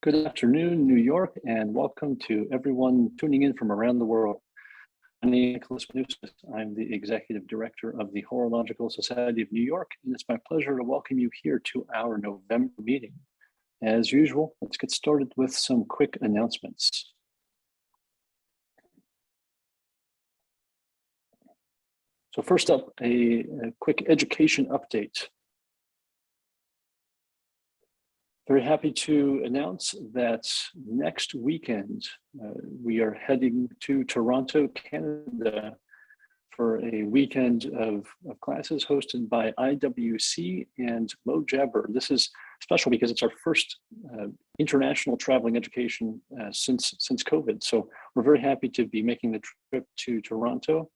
Good afternoon, New York, and welcome to everyone tuning in from around the world. My name is Nicholas. I'm the Executive Director of the Horological Society of New York, and it's my pleasure to welcome you here to our November meeting. As usual, let's get started with some quick announcements. So first up, a quick education update. Very happy to announce that next weekend, we are heading to Toronto, Canada for a weekend of classes hosted by IWC and Mojabber. This is special because it's our first international traveling education since COVID. So we're very happy to be making the trip to Toronto.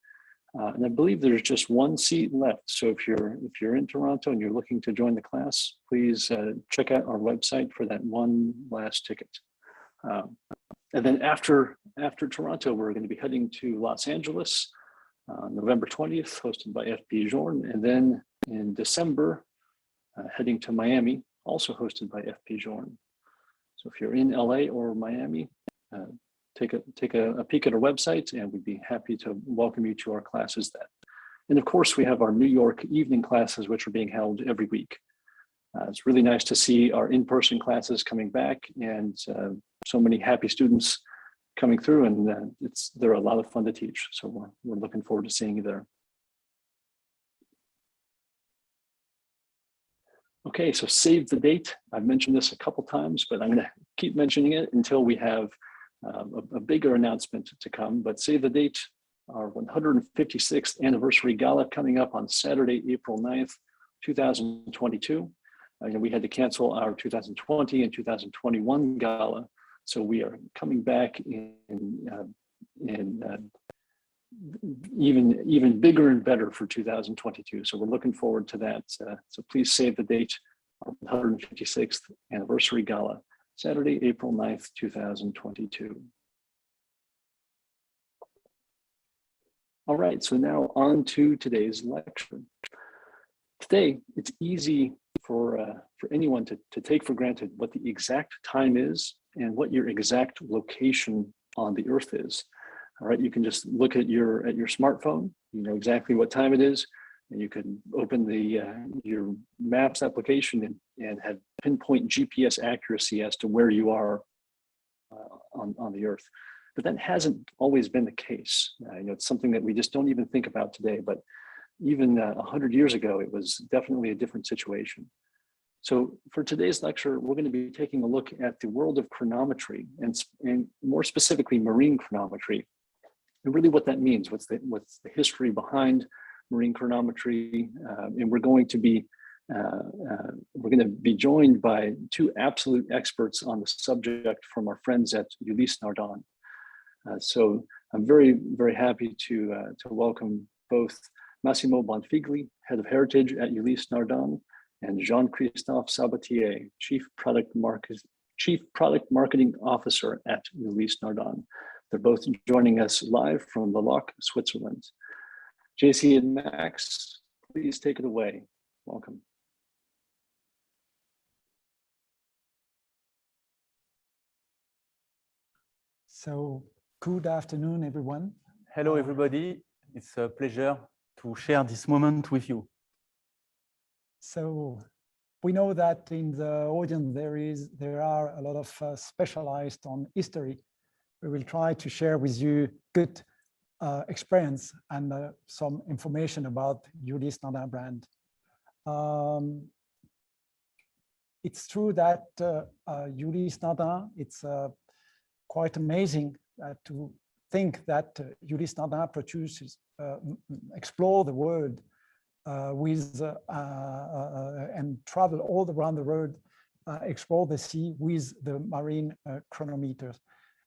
And I believe there's just one seat left. So if you're in Toronto and you're looking to join the class, please check out our website for that one last ticket. And then after Toronto, we're going to be heading to Los Angeles, November 20th, hosted by FP Journe. And then in December, heading to Miami, also hosted by FP Journe. So if you're in LA or Miami, take a peek at our website, and we'd be happy to welcome you to our classes then. And of course, we have our New York evening classes, which are being held every week. It's really nice to see our in-person classes coming back, and so many happy students coming through, and they're a lot of fun to teach. So we're looking forward to seeing you there. Okay, so save the date. I've mentioned this a couple times, but I'm going to keep mentioning it until we have a bigger announcement to come. But save the date, our 156th anniversary gala coming up on Saturday, April 9th, 2022. We had to cancel our 2020 and 2021 gala, so we are coming back in even bigger and better for 2022. So we're looking forward to that. So please save the date, our 156th anniversary gala, Saturday, April 9th, 2022. All right, so now on to today's lecture. Today, it's easy for anyone to take for granted what the exact time is and what your exact location on the Earth is. All right, you can just look at your smartphone. You know exactly what time it is, and you can open your Maps application and have pinpoint GPS accuracy as to where you are on the Earth. But that hasn't always been the case. It's something that we just don't even think about today. But even 100 years ago, it was definitely a different situation. So for today's lecture, we're going to be taking a look at the world of chronometry, and more specifically, marine chronometry, and really what that means. What's the history behind marine chronometry? And we're going to be joined by two absolute experts on the subject from our friends at ulysse-nardin. So I'm very, very happy to welcome both Massimo Bonfigli, Head of Heritage at ulysse-nardin, and Jean-Christophe Sabatier, Chief Product Marketing Officer at ulysse-nardin. They're both joining us live from Locle, Switzerland. JC and Max, please take it away. Welcome. So, good afternoon, everyone. Hello, everybody. It's a pleasure to share this moment with you. So, we know that in the audience there are a lot of specialized on history. We will try to share with you good experience and some information about ulysse-nardin brand. It's true that ulysse-nardin, it's quite amazing to think that ulysse-nardin produces, explore the world and travel all around the world, explore the sea with the marine chronometers.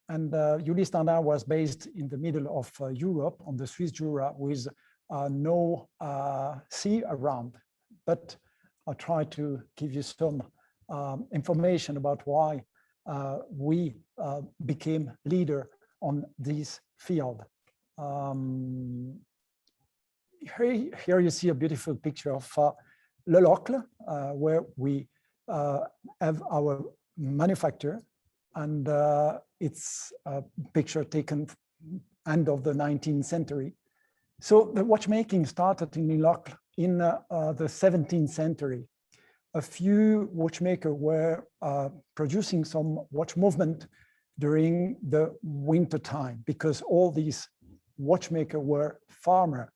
And ulysse-nardin was based in the middle of Europe on the Swiss Jura with no sea around. But I'll try to give you some information about why we became leader on this field. Here you see a beautiful picture of Locle, where we have our manufacturer and it's a picture taken end of the 19th century. So the watchmaking started in Locle in the 17th century. A few watchmakers were producing some watch movement during the winter time, because all these watchmakers were farmers.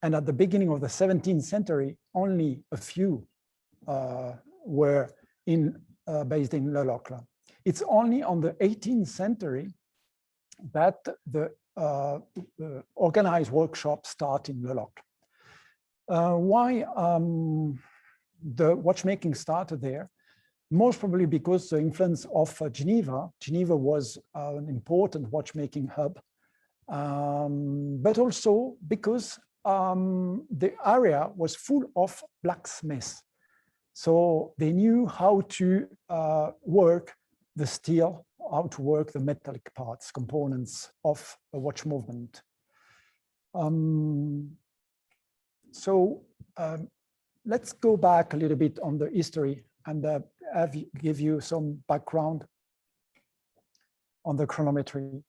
And at the beginning of the 17th century, only a few were based in Locle. It's only on the 18th century that the organized workshops start in Locle. Why the watchmaking started there? Most probably because the influence of Geneva. Geneva was an important watchmaking hub, but also because the area was full of blacksmiths. So they knew how to work the steel, how to work the metallic parts, components of a watch movement. Let's go back a little bit on the history and give you some background on the chronometry.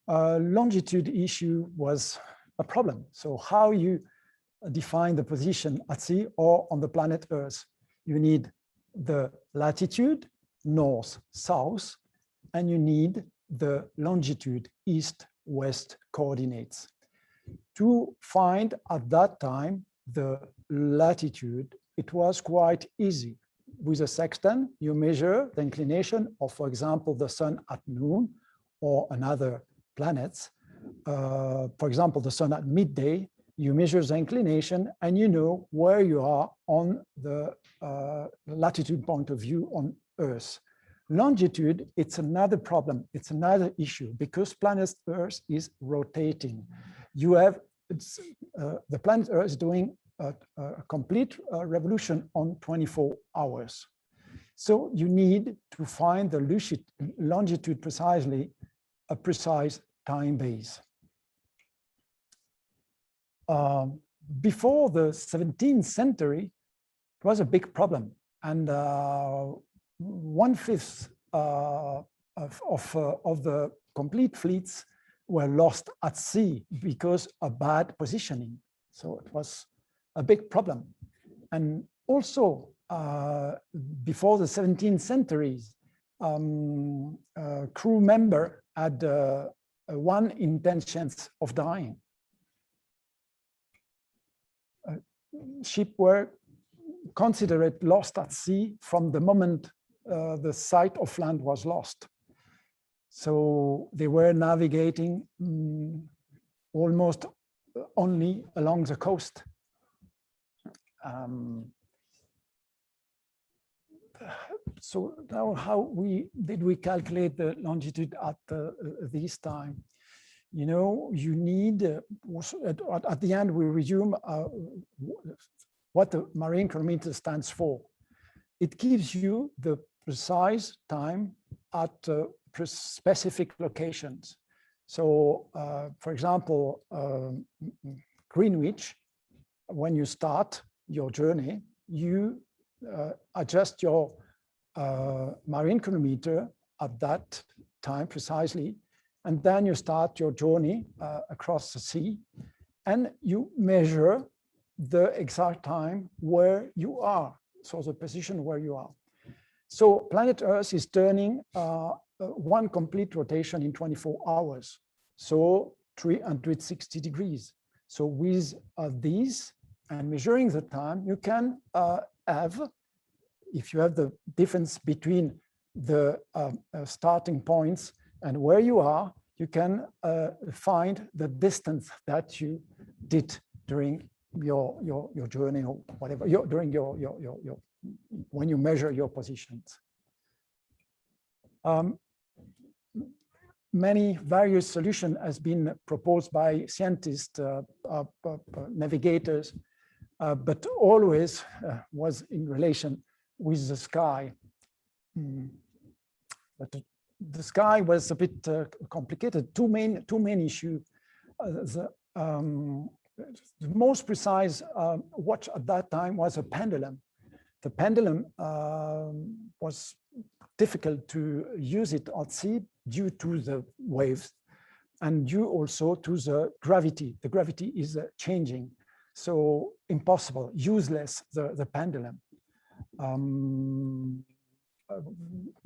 Longitude issue was a problem. So how you define the position at sea or on the planet Earth? You need the latitude, north, south, and you need the longitude, east-west coordinates. To find at that time the latitude, it was quite easy. With a sextant, you measure the inclination of, for example, the sun at noon or another planets. For example, the sun at midday, you measure the inclination and you know where you are on the latitude point of view on Earth. Longitude, it's another problem, it's another issue, because planet Earth is rotating. You have, the planet Earth is doing a complete revolution on 24 hours. So you need to find the longitude precisely, a precise time base. Before the 17th century, it was a big problem. And 1/5 of the complete fleets were lost at sea because of bad positioning. So it was a big problem. And also, before the 17th centuries, a crew member had 1 in 10 chance of dying. Ships were considered lost at sea from the moment the sight of land was lost. So they were navigating almost only along the coast. So now how did we calculate the longitude at this time? You know, you need, at the end we resume what the marine chronometer stands for. It gives you the precise time at specific locations. So, for example, Greenwich, when you start your journey, you adjust your marine chronometer at that time precisely, and then you start your journey across the sea, and you measure the exact time where you are, so the position where you are. So planet Earth is turning 1 complete rotation in 24 hours, so 360 degrees. So with these and measuring the time, you can have, if you have the difference between the starting points and where you are, you can find the distance that you did during your journey or whatever, during your when you measure your positions. Many various solutions has been proposed by scientists, navigators, but always was in relation with the sky. But the sky was a bit complicated. Two main issues. The most precise watch at that time was a pendulum. The pendulum was difficult to use it at sea due to the waves and due also to the gravity. The gravity is changing, so impossible, useless, the pendulum.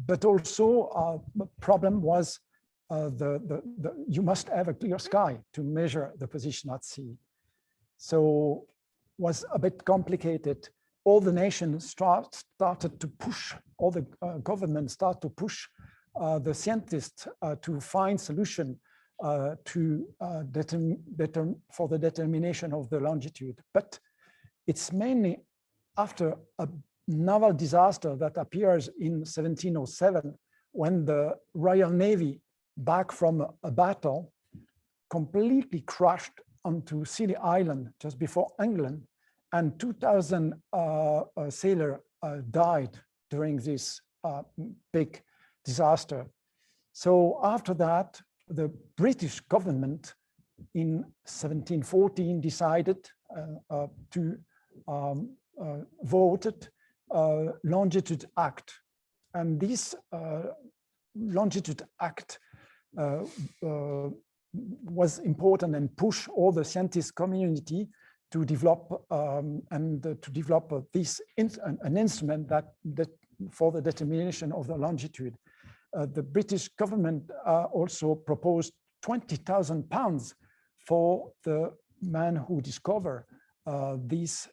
But also the problem was you must have a clear sky to measure the position at sea. So was a bit complicated. All the nations started to push, all the governments started to push the scientists to find solution for the determination of the longitude. But it's mainly after a naval disaster that appears in 1707, when the Royal Navy, back from a battle, completely crashed onto Scilly Island just before England, and 2,000 sailors died during this big disaster. So after that, the British government in 1714 decided to voted Longitude Act, and this Longitude Act was important and pushed all the scientist community to develop this an instrument that for the determination of the longitude. The British government also proposed £20,000 for the man who discovered this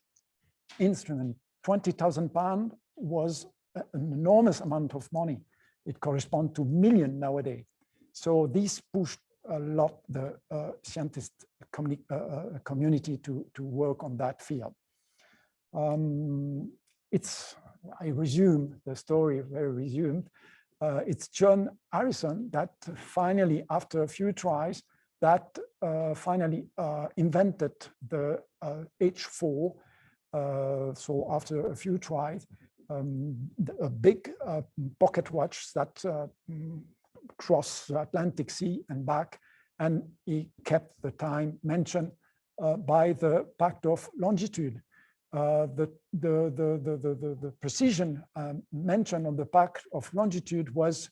instrument. £20,000 was an enormous amount of money. It corresponds to millions nowadays. So this pushed a lot the scientist community to work on that field. I resume the story, very resumed. It's John Harrison that finally, after a few tries, that finally invented the H4. So after a few tries, a big pocket watch that crossed the Atlantic Sea and back, and he kept the time mentioned by the Pact of Longitude. The precision mentioned on the Pact of Longitude was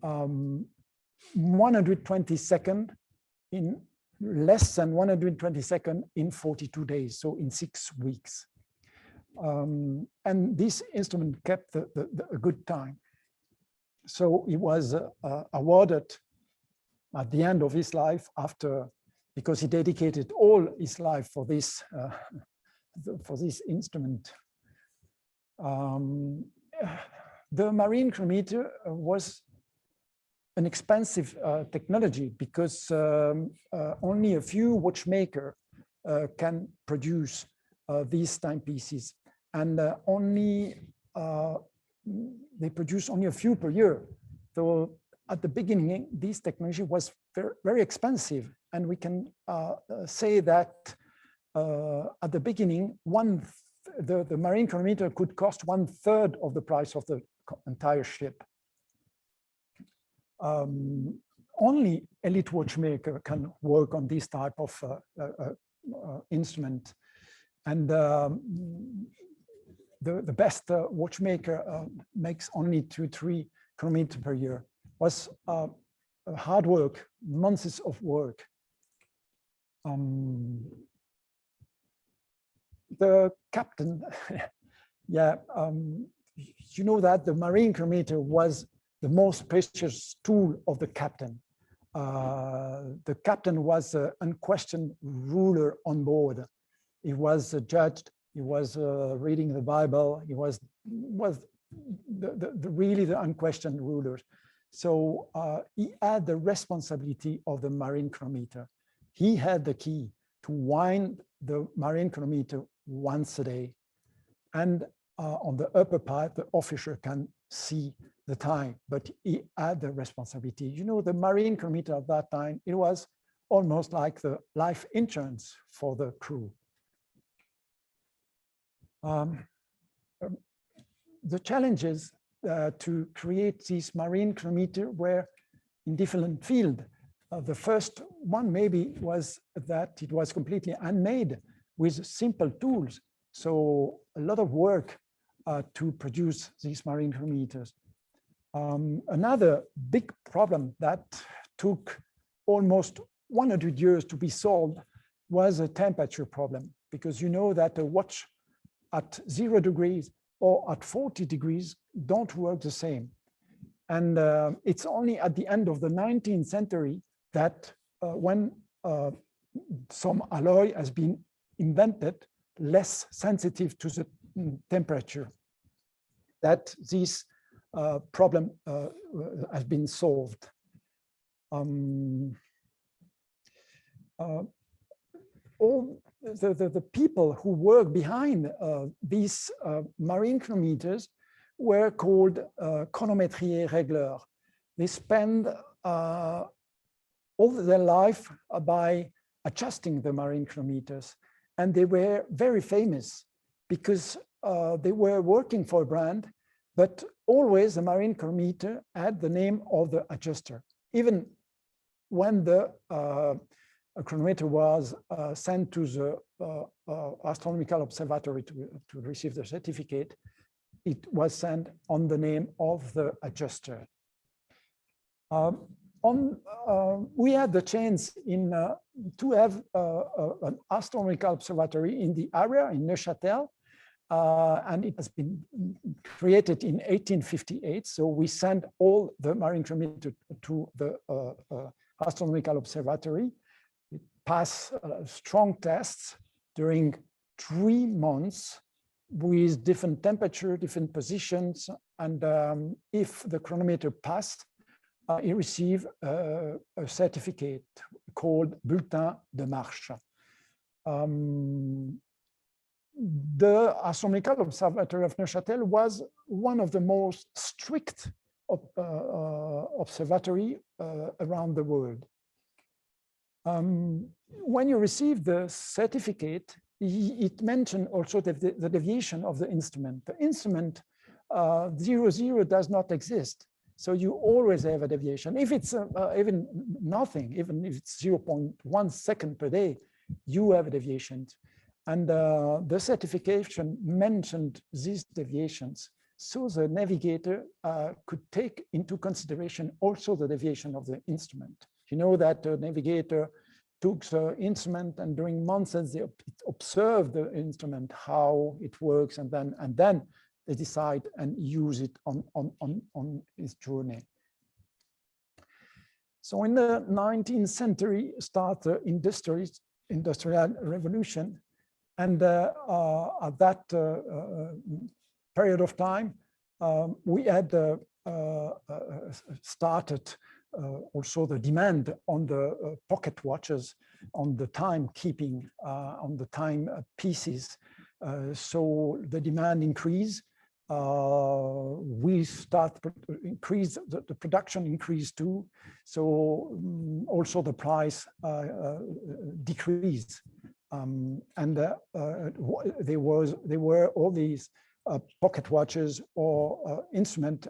120 seconds in less than 120 seconds in 42 days, so in 6 weeks. And this instrument kept a good time. So he was awarded at the end of his life, because he dedicated all his life for this instrument. The marine chronometer was an expensive technology, because only a few watchmakers can produce these timepieces, and they produce only a few per year. So at the beginning, this technology was very, very expensive, and we can say that at the beginning, the marine chronometer could cost 1/3 of the price of the entire ship. Only elite watchmaker can work on this type of instrument, and the best watchmaker makes only 2-3 chronometers per year. Was hard work, months of work. The captain, yeah, you know that the marine chronometer was the most precious tool of the captain. The captain was an unquestioned ruler on board. He was judged. He was reading the Bible. He was really the unquestioned ruler. So he had the responsibility of the marine chronometer. He had the key to wind the marine chronometer once a day. And on the upper part, the officer can see the time, but he had the responsibility. You know, the marine chronometer at that time, it was almost like the life insurance for the crew. The challenges to create this marine chronometer were in different fields. The first one maybe was that it was completely handmade with simple tools. So a lot of work to produce these marine chronometers. Another big problem that took almost 100 years to be solved was a temperature problem, because you know that a watch at 0 degrees or at 40 degrees don't work the same. And it's only at the end of the 19th century that when some alloy has been invented, less sensitive to the temperature, that this problem has been solved. All the people who work behind these marine chronometers were called chronometriers régleurs. They spend all their life by adjusting the marine chronometers, and they were very famous because they were working for a brand, but always the marine chronometer had the name of the adjuster. Even when the chronometer was sent to the astronomical observatory to receive the certificate, it was sent on the name of the adjuster. We had the chance to have an astronomical observatory in the area in Neuchâtel, and it has been created in 1858. So we sent all the marine chronometer to the astronomical observatory. It passed strong tests during 3 months with different temperature, different positions, and if the chronometer passed, he received a certificate called Bulletin de Marche. The Astronomical Observatory of Neuchâtel was one of the most strict observatory around the world. When you receive the certificate, it mentioned also the deviation of the instrument. The instrument 00 does not exist. So you always have a deviation. If it's even nothing, even if it's 0.1 second per day, you have a deviation. And the certification mentioned these deviations. So the navigator could take into consideration also the deviation of the instrument. You know that the navigator took the instrument and during months they observe the instrument, how it works, and then they decide and use it on its journey. So in the 19th century start the industrial revolution, and at that period of time, we had started also the demand on the pocket watches, on the timekeeping, on the time pieces. So the demand increased. We start increase the production increased too. So also the price decreased. And there were all these pocket watches or instrument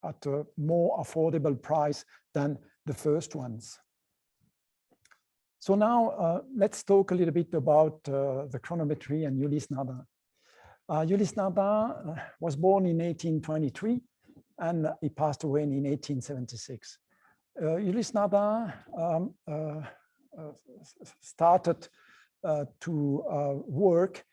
at a more affordable price than the first ones. So now let's talk a little bit about the chronometry and ulysse-nardin. Ulysse-nardin was born in 1823 and he passed away in 1876. Ulysse-nardin started to work.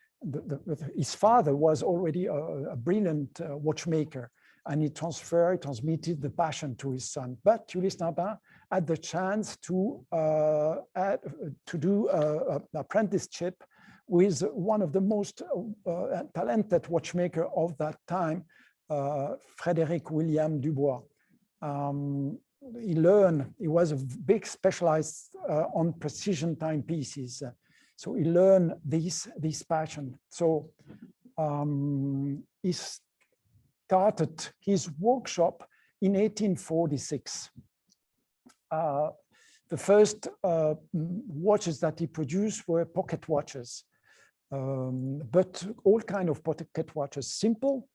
His father was already a brilliant watchmaker, and he transmitted the passion to his son. But Ulysse-nardin had the chance to do an apprenticeship with one of the most talented watchmaker of that time, Frédéric William Dubois. He was a big specialized on precision timepieces. So he learned this passion. So he started his workshop in 1846. The first watches that he produced were pocket watches, but all kind of pocket watches, simple,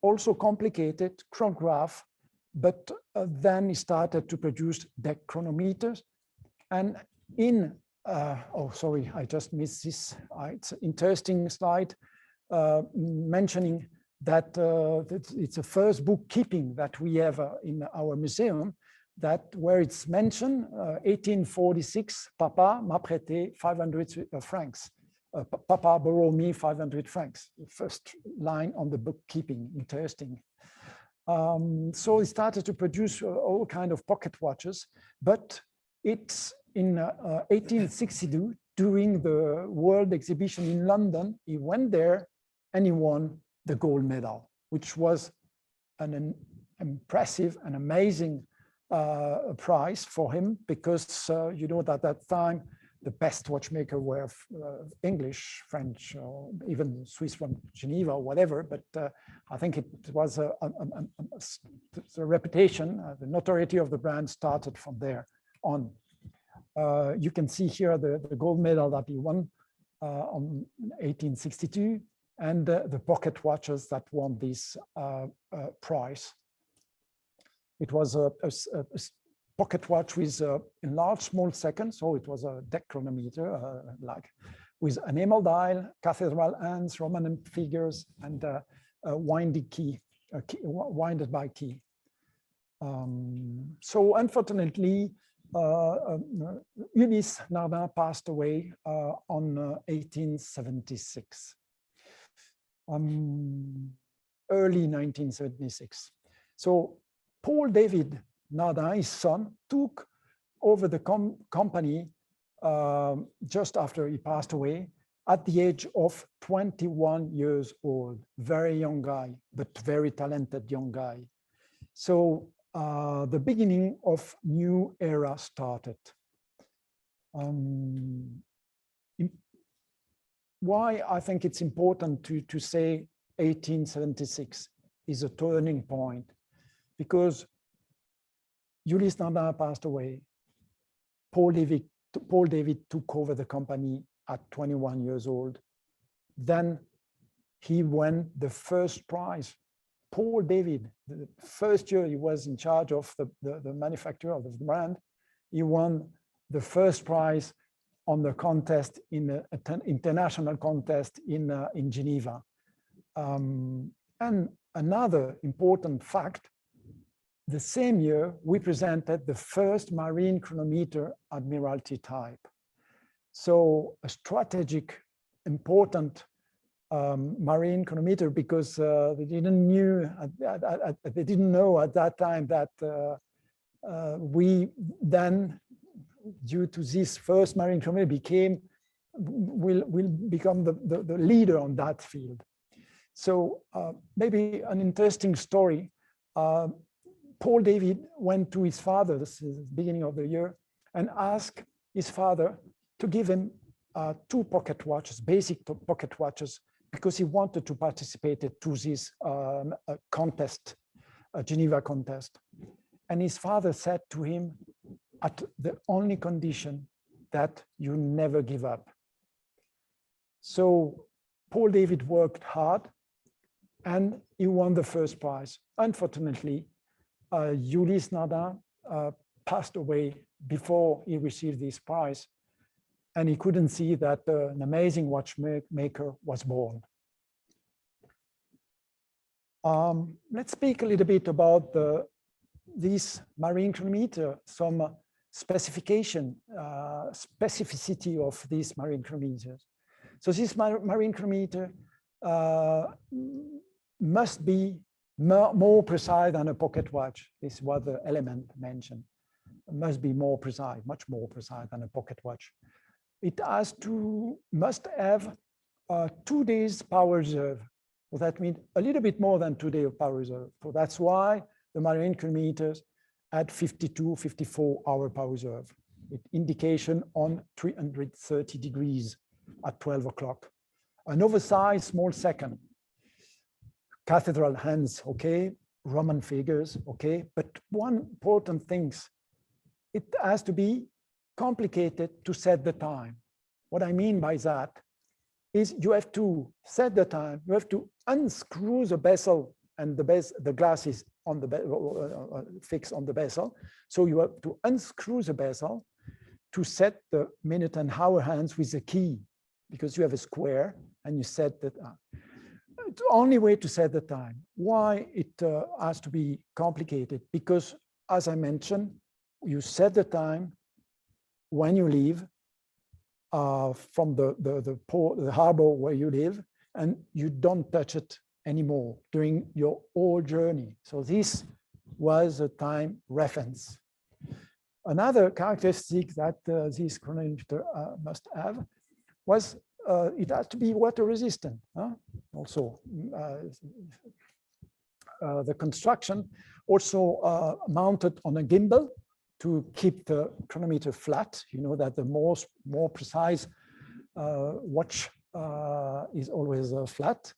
also complicated, chronograph, but then he started to produce deck chronometers. And in, oh, sorry, I just missed this. It's an interesting slide mentioning that it's the first bookkeeping that we have in our museum, that where it's mentioned 1846, Papa m'a prêté 500 francs. Papa borrowed me 500 francs. The first line on the bookkeeping, interesting. So he started to produce all kind of pocket watches, but it's in 1862, during the World Exhibition in London, he went there and he won the gold medal, which was an impressive and amazing prize for him, because you know that at that time the best watchmaker were English, French, or even Swiss from Geneva or whatever. But I think it was the reputation, the notoriety of the brand started from there on. You can see here the gold medal that he won on 1862, and the pocket watches that won this prize. It was a pocket watch with enlarged small second, so it was a deck chronometer, like with an enamel dial, cathedral hands, Roman figures, and a winded key, winded by key. So unfortunately, ulysse-nardin passed away on 1876, early 1976. So Paul David Nardin, his son, took over the company just after he passed away at the age of 21 years old. Very young guy, but very talented young guy. So the beginning of new era started. Why I think it's important to say 1876 is a turning point, because ulysse-nardin passed away. Paul David took over the company at 21 years old. Then he won the first prize. Paul David, the first year he was in charge of the manufacturer of the brand, he won the first prize on the contest in an international contest in Geneva. And another important fact, the same year we presented the first marine chronometer Admiralty type. So a strategic, important marine chronometer, because they didn't know at that time that we then, due to this first marine chronometer, will become the leader on that field. So maybe an interesting story. Paul David went to his father, this is the beginning of the year, and asked his father to give him 2 pocket watches, basic pocket watches, because he wanted to participate to this contest, a Geneva contest. And his father said to him, at the only condition that you never give up. So Paul David worked hard and he won the first prize. Unfortunately, ulysse-nardin passed away before he received this prize, and he couldn't see that an amazing watchmaker was born. Let's speak a little bit about this marine chronometer, some specificity of these marine chronometers. So this marine chronometer must be more precise than a pocket watch. This is what the element mentioned. It must be more precise, much more precise than a pocket watch. It must have 2 days power reserve. Well, that means a little bit more than 2 days of power reserve. So that's why the marine chronometers had 52, 54-hour power reserve. With indication on 330 degrees at 12 o'clock. An oversized small second. Cathedral hands, okay. Roman figures, okay. But one important thing, it has to be complicated to set the time. What I mean by that is you have to set the time, you have to unscrew the bezel, and the glass is on the fixed on the bezel. So you have to unscrew the bezel to set the minute and hour hands with the key, because you have a square and you set that. the only way to set the time. Why it has to be complicated? Because, as I mentioned, you set the time when you leave from the port, the harbor where you live, and you don't touch it anymore during your whole journey. So this was a time reference. Another characteristic that this chronometer must have was it has to be water resistant. Also, the construction also mounted on a gimbal to keep the chronometer flat. You know that the more precise watch is always flat,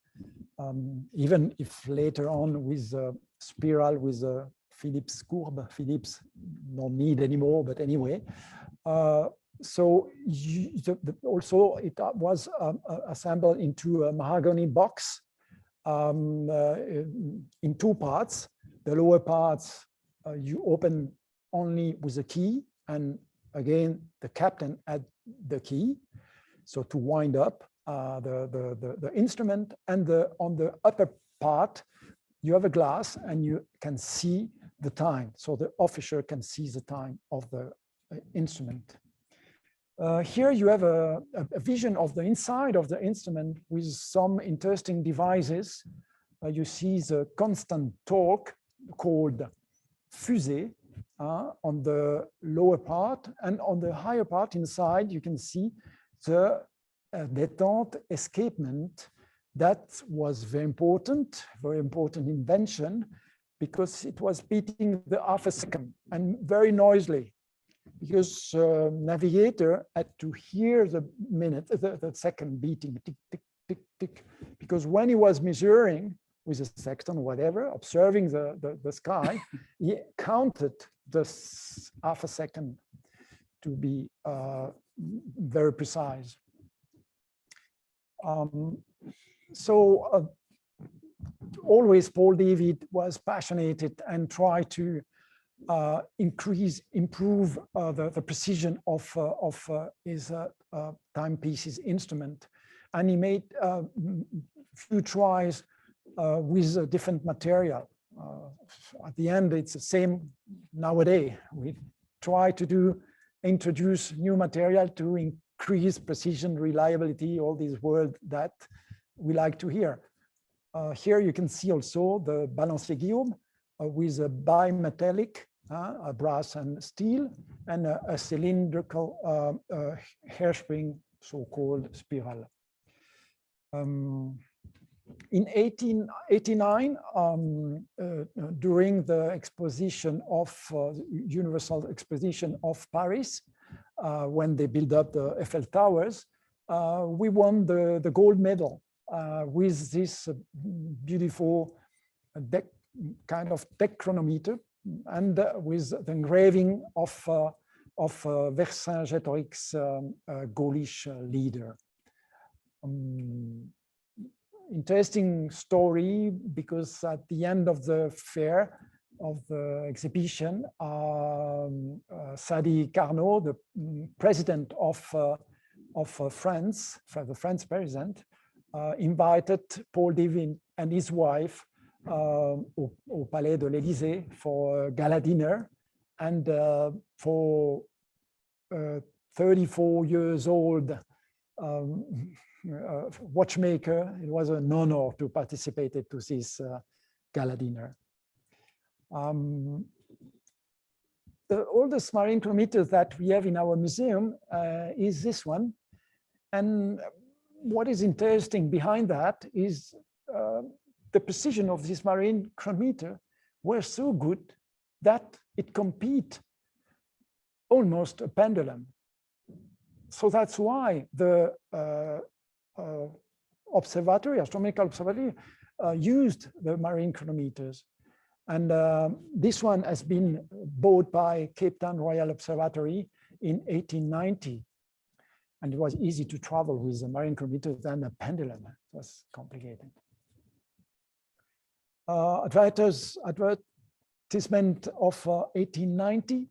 even if later on with spiral with Phillips courbe, Phillips don't need anymore, but anyway. So also it was assembled into a mahogany box in two parts. The lower parts you open only with a key, and again the captain had the key, so to wind up the instrument. And on the upper part you have a glass and you can see the time, so the officer can see the time of the instrument. Here you have a vision of the inside of the instrument with some interesting devices. You see the constant torque called fusée on the lower part, and on the higher part inside you can see the détente escapement. That was very important invention, because it was beating the half a second and very noisily, because navigator had to hear the minute, the second beating, tick, tick, tick, tick, because when he was measuring with a sextant or whatever, observing the sky, he counted this half a second to be very precise. Always Paul David was passionate and tried to improve the precision of his timepieces instrument, and he made few tries with a different material. At the end, it's the same nowadays. We try to introduce new material to increase precision, reliability, all these words that we like to hear. Here you can see also the balancier Guillaume with a bimetallic, a brass and steel, and a cylindrical hairspring, so-called spiral. In 1889, during the exposition of Universal Exposition of Paris, when they built up the Eiffel Towers, we won the gold medal with this beautiful kind of deck chronometer, and with the engraving of Vercingétorix's Gaulish leader. Interesting story, because at the end of the fair, of the exhibition, Sadi Carnot, the president of France, the French president, invited Paul David and his wife au Palais de l'Élysée for a gala dinner, and for 34 years old watchmaker, it was an honor to participate to this gala dinner. The oldest marine chronometer that we have in our museum is this one, and what is interesting behind that is the precision of this marine chronometer were so good that it compete almost a pendulum. So that's why the astronomical observatory used the marine chronometers. And this one has been bought by Cape Town Royal Observatory in 1890. And it was easy to travel with a marine chronometer than a pendulum. It was complicated. Advertisement of 1890.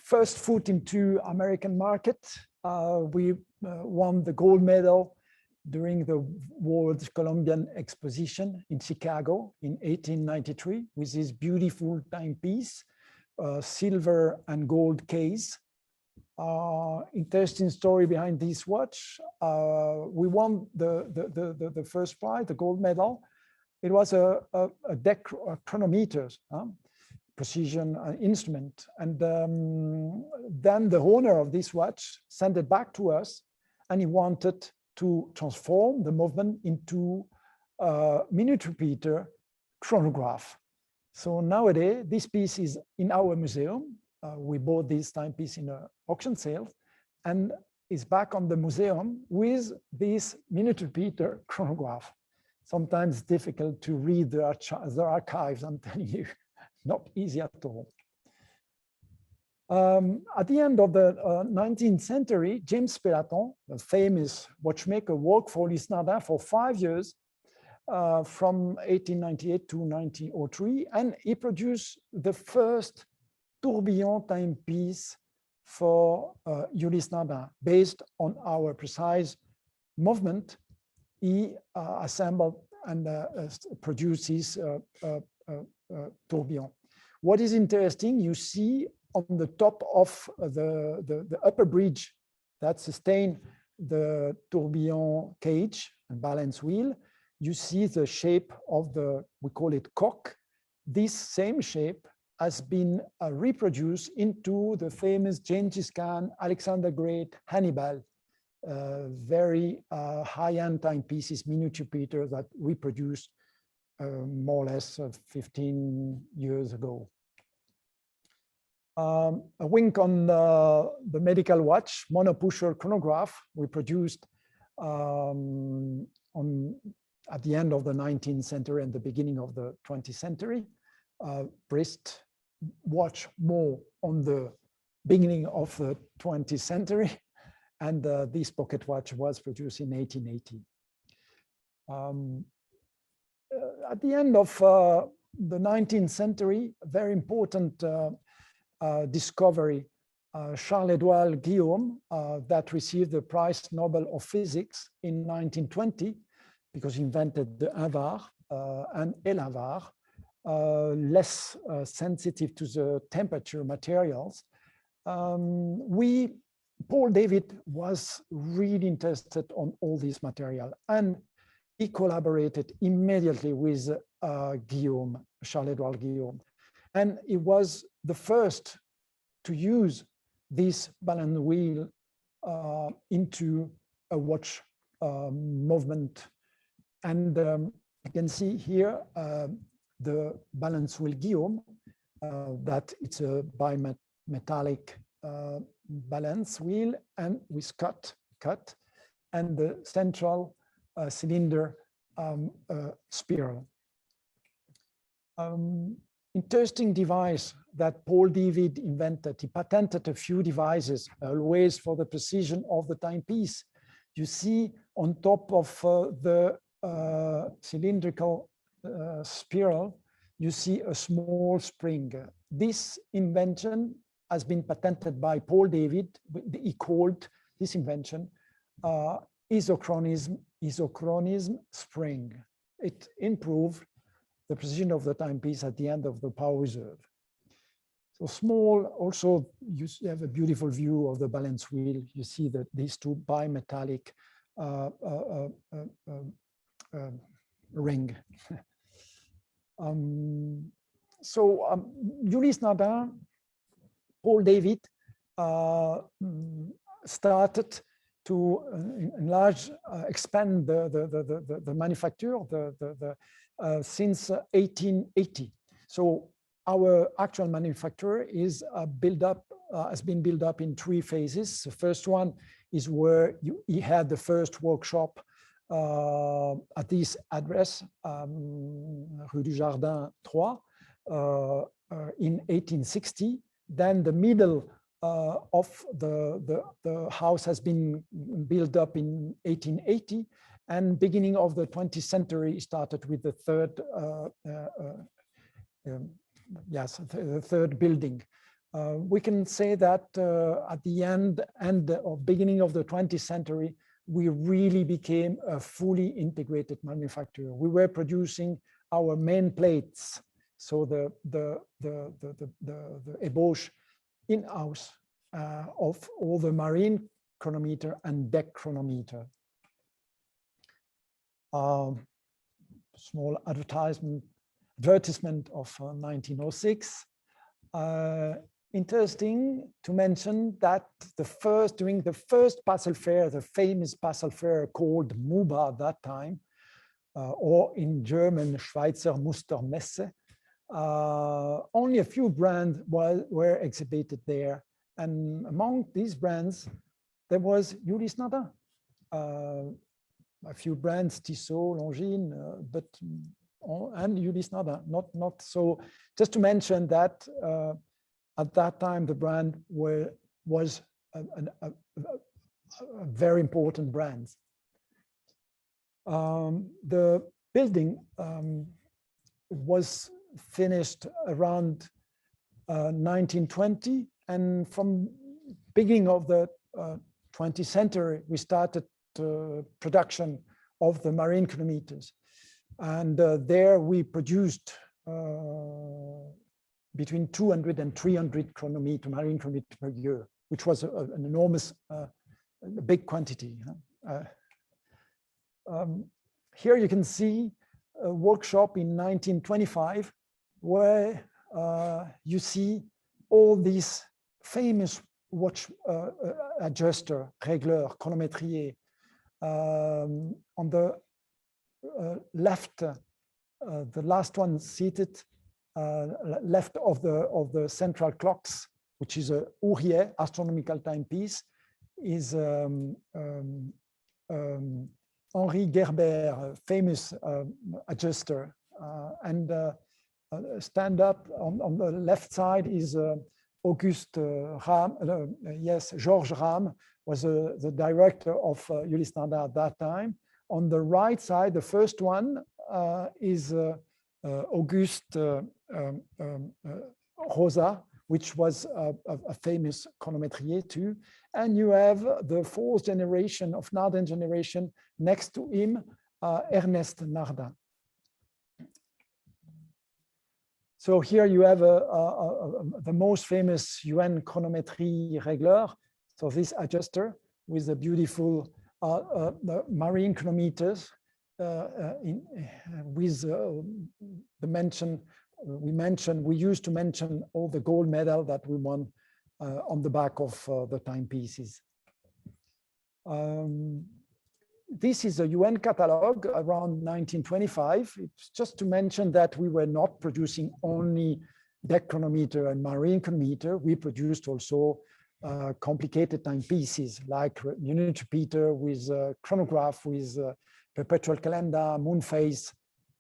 First foot into American market. We won the gold medal during the World Columbian Exposition in Chicago in 1893 with his beautiful timepiece, silver and gold case. Interesting story behind this watch. We won the first prize, the gold medal. It was a chronometer, precision instrument. And then the owner of this watch sent it back to us, and he wanted to transform the movement into a minute repeater chronograph. So nowadays, this piece is in our museum. We bought this timepiece in an auction sale, and is back on the museum with this minute repeater chronograph. Sometimes difficult to read the archives, I'm telling you, not easy at all. At the end of the 19th century, James Pellaton, a famous watchmaker, worked for ulysse-nardin for 5 years, from 1898 to 1903, and he produced the first tourbillon timepiece for ulysse-nardin based on our precise movement. He assembled and produces tourbillon. What is interesting, you see on the top of the upper bridge that sustain the tourbillon cage and balance wheel, you see the shape of the, we call it cock. This same shape has been reproduced into the famous Genghis Khan, Alexander Great, Hannibal, very high-end timepieces, minute repeater that we produced more or less 15 years ago. A wink on the medical watch, monopusher chronograph we produced at the end of the 19th century and the beginning of the 20th century. Brist watch more on the beginning of the 20th century, and this pocket watch was produced in 1880. At the end of the 19th century, a very important discovery, Charles-Édouard Guillaume, that received the Prize Nobel of Physics in 1920, because he invented the invar and el-invar, less sensitive to the temperature materials. Paul David was really interested on all these material, and he collaborated immediately with Guillaume, Charles-Édouard Guillaume. And he was the first to use this balance wheel into a watch movement. And you can see here the balance wheel Guillaume, that it's a bimetallic balance wheel and with cut, and the central cylinder spiral. Interesting device that Paul David invented. He patented a few devices, always for the precision of the timepiece. You see on top of the cylindrical spiral, you see a small spring. This invention has been patented by Paul David. He called this invention isochronism spring. It improved the precision of the timepiece at the end of the power reserve. So small, also you have a beautiful view of the balance wheel. You see that these two bimetallic ring. Ulysse-Nardin, Paul David started to enlarge, expand the manufacture since 1880. So our actual manufacture is has been built up in 3 phases. The first one is where he had the first workshop at this address, Rue du Jardin 3, in 1860. Then the middle of the house has been built up in 1880, and beginning of the 20th century started with the third, the third building. We can say that at the end or beginning of the 20th century, we really became a fully integrated manufacturer. We were producing our main plates, so the ébauche in-house of all the marine chronometer and deck chronometer. Small advertisement of 1906. Interesting to mention that during the first Basel Fair, the famous Basel Fair called MUBA at that time, or in German Schweizer Mustermesse, only a few brands were exhibited there. And among these brands, there was ulysse-nardin. A few brands, Tissot, Longines, and ulysse-nardin, not so. Just to mention that at that time, the brand was a very important brand. The building was finished around 1920, and from beginning of the 20th century, we started production of the marine chronometers. And there we produced between 200 and 300 marine chronometers per year, which was an enormous, big quantity. Here you can see a workshop in 1925 where you see all these famous watch adjuster, régleur, chronométrier. On the left, the last one seated left of the central clocks, which is a ourrier, astronomical timepiece, is Henri Gerber, famous adjuster, and stand up on the left side is Auguste Ram, Georges Ram was the director of ulysse-nardin at that time. On the right side, the first one is Auguste Rosa, which was a famous chronometrier too. And you have the fourth generation of Nardin generation next to him, Ernest Nardin. So here you have the most famous UN chronometry régleur. So this adjuster with the beautiful marine chronometers with the mention, we used to mention all the gold medal that we won on the back of the timepieces. This is a UN catalog around 1925. It's just to mention that we were not producing only deck chronometer and marine chronometer. We produced also complicated timepieces like unit repeater with chronograph, with perpetual calendar, moon phase,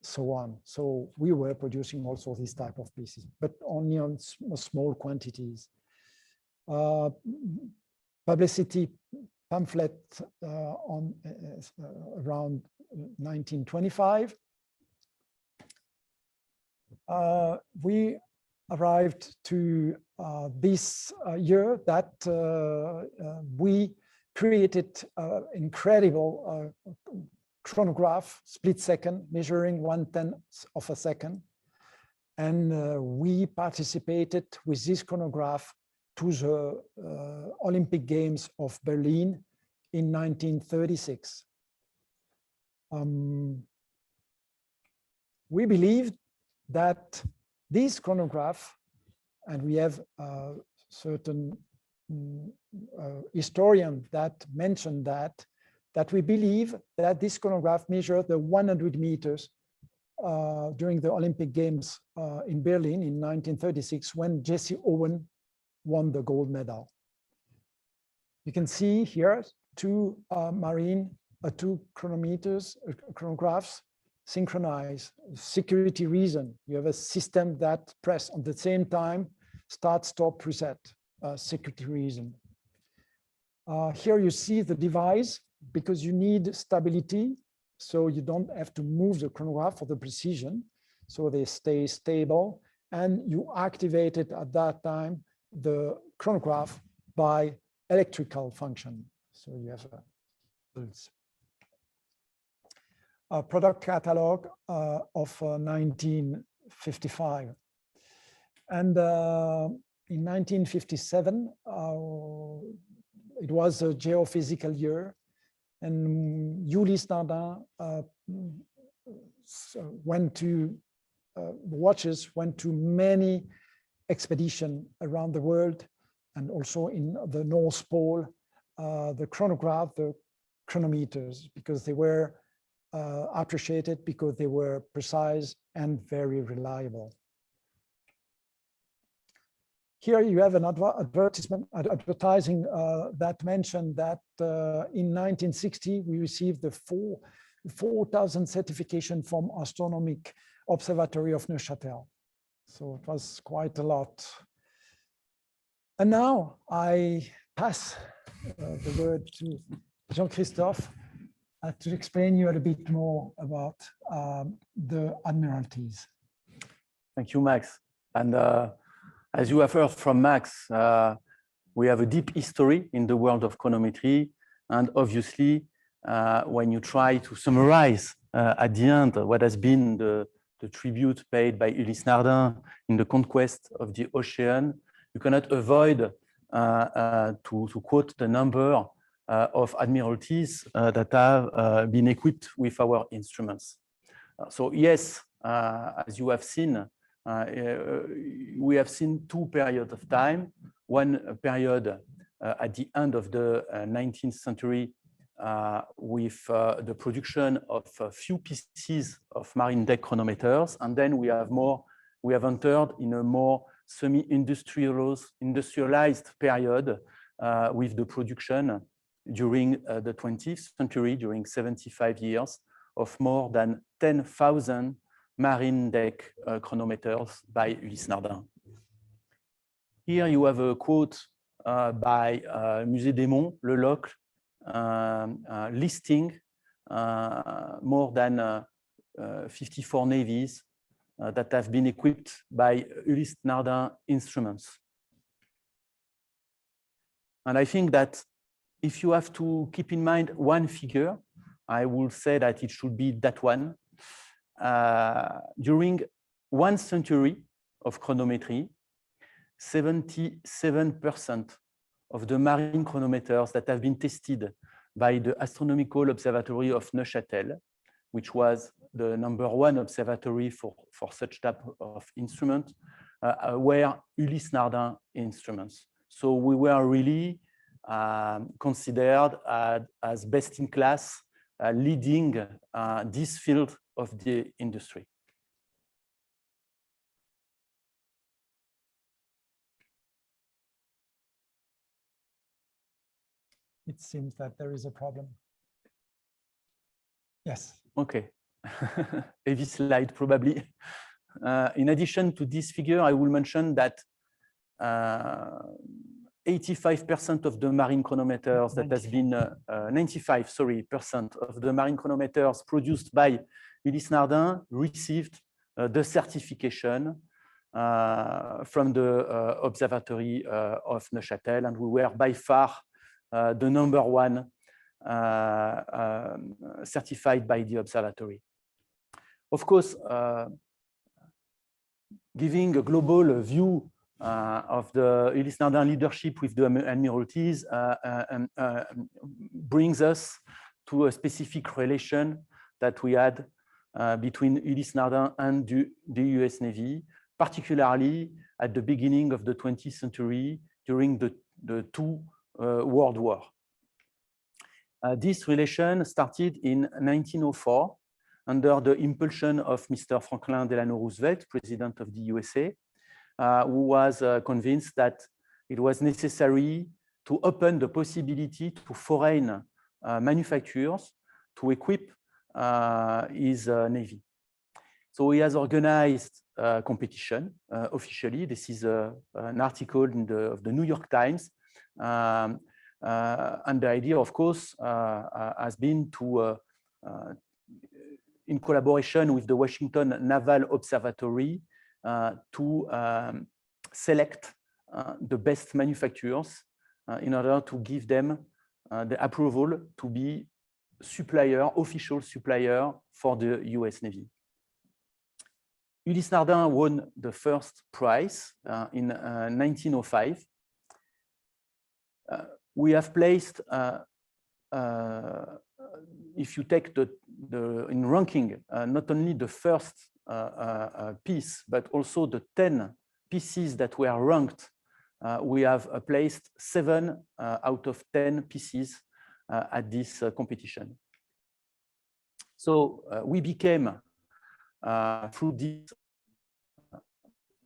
so on. So we were producing also this type of pieces, but only on small quantities. Publicity pamphlet on around 1925. We arrived to this year that we created incredible chronograph, split second, measuring 1/10 of a second. And we participated with this chronograph to the Olympic Games of Berlin in 1936. We believe that this chronograph, and we have certain historian that mentioned that we believe that this chronograph measured the 100 meters during the Olympic Games in Berlin in 1936 when Jesse Owen won the gold medal. You can see here two two chronographs synchronized. Security reason, you have a system that press on the same time, start, stop, reset, security reason. Here you see the device because you need stability, so you don't have to move the chronograph for the precision, so they stay stable, and you activate it at that time the chronograph by electrical function. So you have a pulse. A product catalog of 1955. And in 1957, it was a geophysical year, and ulysse-nardin watches went to many expeditions around the world, and also in the North Pole, the chronograph, the chronometers, because they were appreciated, because they were precise and very reliable. Here you have an advertising that mentioned that in 1960 we received the 4,000 certification from Astronomic Observatory of Neuchâtel. So it was quite a lot. And now I pass the word to Jean-Christophe to explain you a bit more about the Admiralties. Thank you, Max. And as you have heard from Max, we have a deep history in the world of chronometry. And obviously, when you try to summarize at the end what has been the tribute paid by Ulysse-Nardin in the conquest of the ocean, you cannot avoid to quote the number of admiralties that have been equipped with our instruments. So yes, as you have seen, we have seen two periods of time. One period at the end of the 19th century with the production of a few pieces of marine deck chronometers, and then we have entered in a more semi-industrialized period with the production during the 20th century, during 75 years, of more than 10,000 marine deck chronometers by Ulysse-Nardin. Here you have a quote by Musée des Monts, le Locle, listing more than 54 navies that have been equipped by Ulysse-Nardin instruments. And I think that if you have to keep in mind one figure, I will say that it should be that one. During 1 century of chronometry, 77% of the marine chronometers that have been tested by the Astronomical Observatory of Neuchâtel, which was the #1 observatory for such type of instrument, were Ulysse-Nardin instruments. So we were really considered as best in class, leading this field of the industry. It seems that there is a problem. Yes. Okay. Heavy slide, probably. In addition to this figure, I will mention that 85% of the marine chronometers that has been 95% of the marine chronometers produced by Ulysse-Nardin received the certification from the observatory of Neuchâtel, and we were by far the #1 certified by the observatory. Of course, giving a global view of the Ulysse-Nardin leadership with the admiralties brings us to a specific relation that we had between Ulysse-Nardin and the US Navy, particularly at the beginning of the 20th century during the two World War. This relation started in 1904 under the impulsion of Mr. Franklin Delano Roosevelt, President of the USA, who was convinced that it was necessary to open the possibility to foreign manufacturers to equip his Navy. So he has organized a competition officially. This is an article of the New York Times. And the idea, of course, has been to, in collaboration with the Washington Naval Observatory, to select the best manufacturers in order to give them the approval to be supplier, official supplier for the US Navy. Ulysse-Nardin won the first prize in 1905. We have placed, if you take in ranking, not only the first piece, but also the 10 pieces that were ranked, we have placed 7 out of 10 pieces at this competition. So we became, through this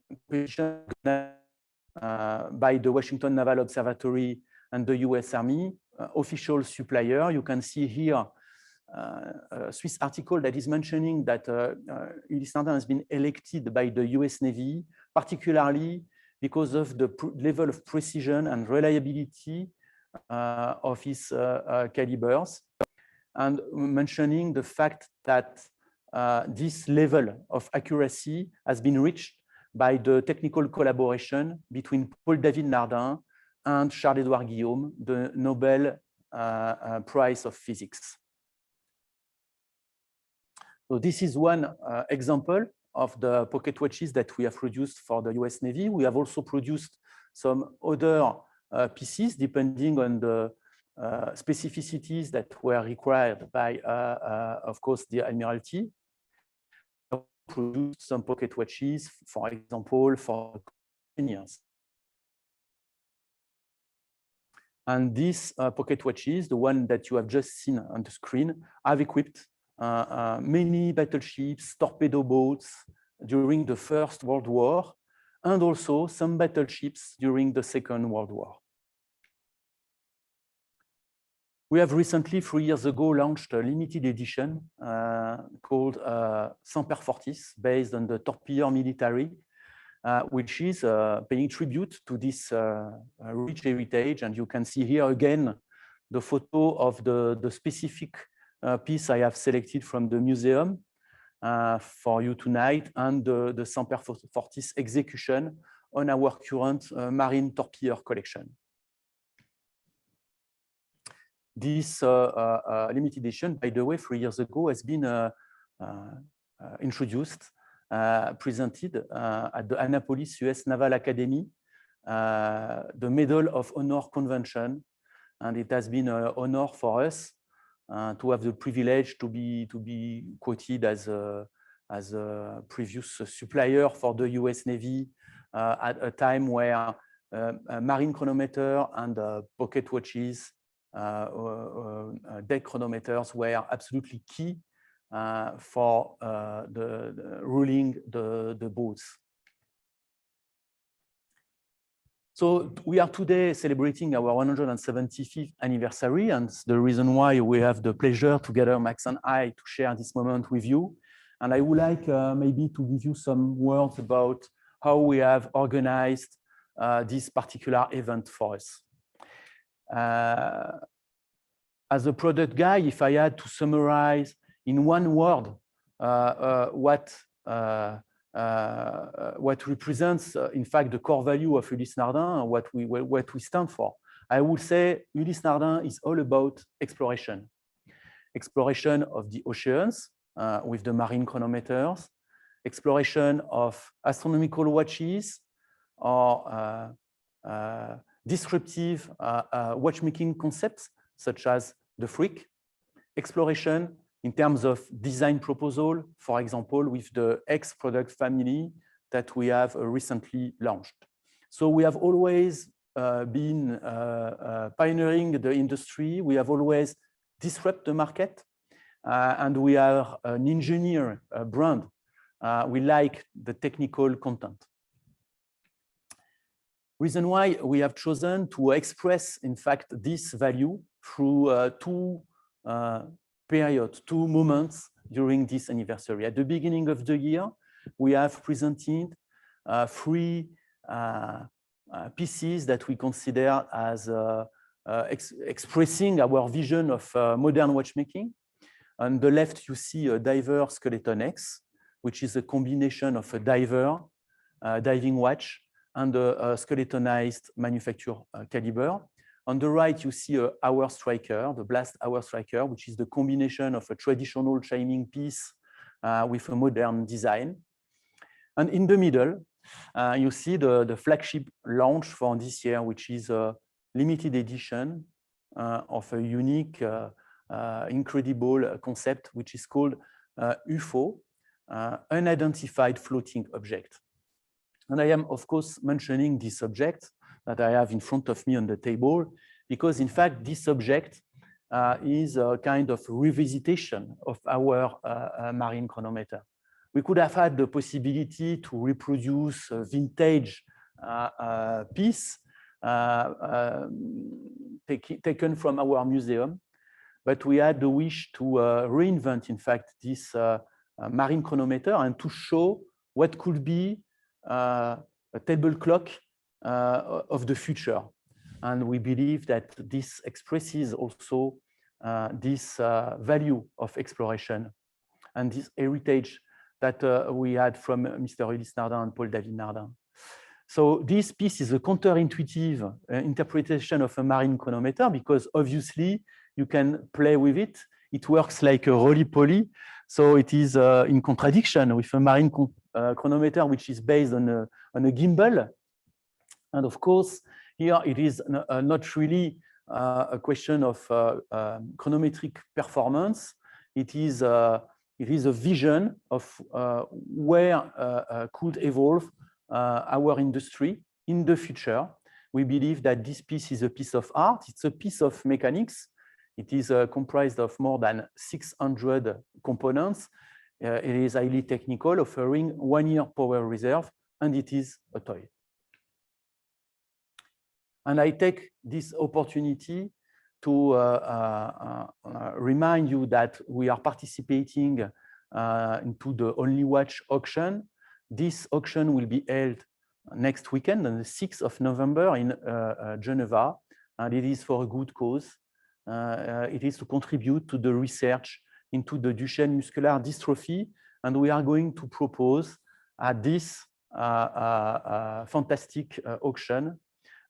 competition by the Washington Naval Observatory and the US Army, official supplier. You can see here a Swiss article that is mentioning that Ulysse-Nardin has been elected by the US Navy, particularly because of the level of precision and reliability of his calibers, and mentioning the fact that this level of accuracy has been reached by the technical collaboration between Paul-David Nardin and Charles-Édouard Guillaume, the Nobel Prize of Physics. So this is one example of the pocket watches that we have produced for the US Navy. We have also produced some other pieces depending on the specificities that were required by, of course, the Admiralty. We produced some pocket watches, for example, for engineers. And these pocket watches, the one that you have just seen on the screen, have equipped many battleships, torpedo boats during the First World War, and also some battleships during the Second World War. We have recently, 3 years ago, launched a limited edition called Semper Fortis, based on the Torpilleur military, which is paying tribute to this rich heritage. And you can see here again the photo of the specific piece I have selected from the museum for you tonight, and the Semper Fortis execution on our current Marine Torpilleur collection. This limited edition, by the way, 3 years ago, has been introduced, presented at the Annapolis US Naval Academy, the Medal of Honor Convention, and it has been an honor for us to have the privilege to be quoted as a previous supplier for the US Navy at a time where marine chronometer and pocket watches, deck chronometers were absolutely key for ruling the boats. So we are today celebrating our 175th anniversary, and the reason why we have the pleasure together, Max and I, to share this moment with you. And I would like maybe to give you some words about how we have organized this particular event for us. As a product guy, if I had to summarize in one word what represents, in fact, the core value of Ulysse-Nardin, what we stand for, I would say Ulysse-Nardin is all about exploration. Exploration of the oceans with the marine chronometers, exploration of astronomical watches, or disruptive watchmaking concepts such as the freak, exploration in terms of design proposal, for example, with the X product family that we have recently launched. So we have always been pioneering the industry. We have always disrupted the market, and we are an engineer brand. We like the technical content. Reason why we have chosen to express, in fact, this value through two periods, 2 moments during this anniversary. At the beginning of the year, we have presented 3 pieces that we consider as expressing our vision of modern watchmaking. On the left, you see a diver skeleton X, which is a combination of a diver, diving watch, and a skeletonized manufacture caliber. On the right, you see a hour striker, the blast hour striker, which is the combination of a traditional chiming piece with a modern design. And in the middle, you see the flagship launch for this year, which is a limited edition of a unique, incredible concept, which is called UFO, unidentified floating object. And I am, of course, mentioning this object that I have in front of me on the table, because in fact, this object is a kind of revisitation of our marine chronometer. We could have had the possibility to reproduce a vintage piece taken from our museum, but we had the wish to reinvent, in fact, this marine chronometer and to show what could be a table clock of the future. And we believe that this expresses also this value of exploration and this heritage that we had from Mr. Ulysse-Nardin and Paul David Nardin. So this piece is a counterintuitive interpretation of a marine chronometer, because obviously you can play with it. It works like a roly-poly. So it is in contradiction with a marine chronometer, which is based on a gimbal. And of course, here it is not really a question of chronometric performance. It is a vision of where could evolve our industry in the future. We believe that this piece is a piece of art. It's a piece of mechanics. It is comprised of more than 600 components. It is highly technical, offering 1 year power reserve, and it is a toy. And I take this opportunity to remind you that we are participating into the Only Watch auction. This auction will be held next weekend on the 6th of November in Geneva, and it is for a good cause. It is to contribute to the research into the Duchenne muscular dystrophy, and we are going to propose at this fantastic auction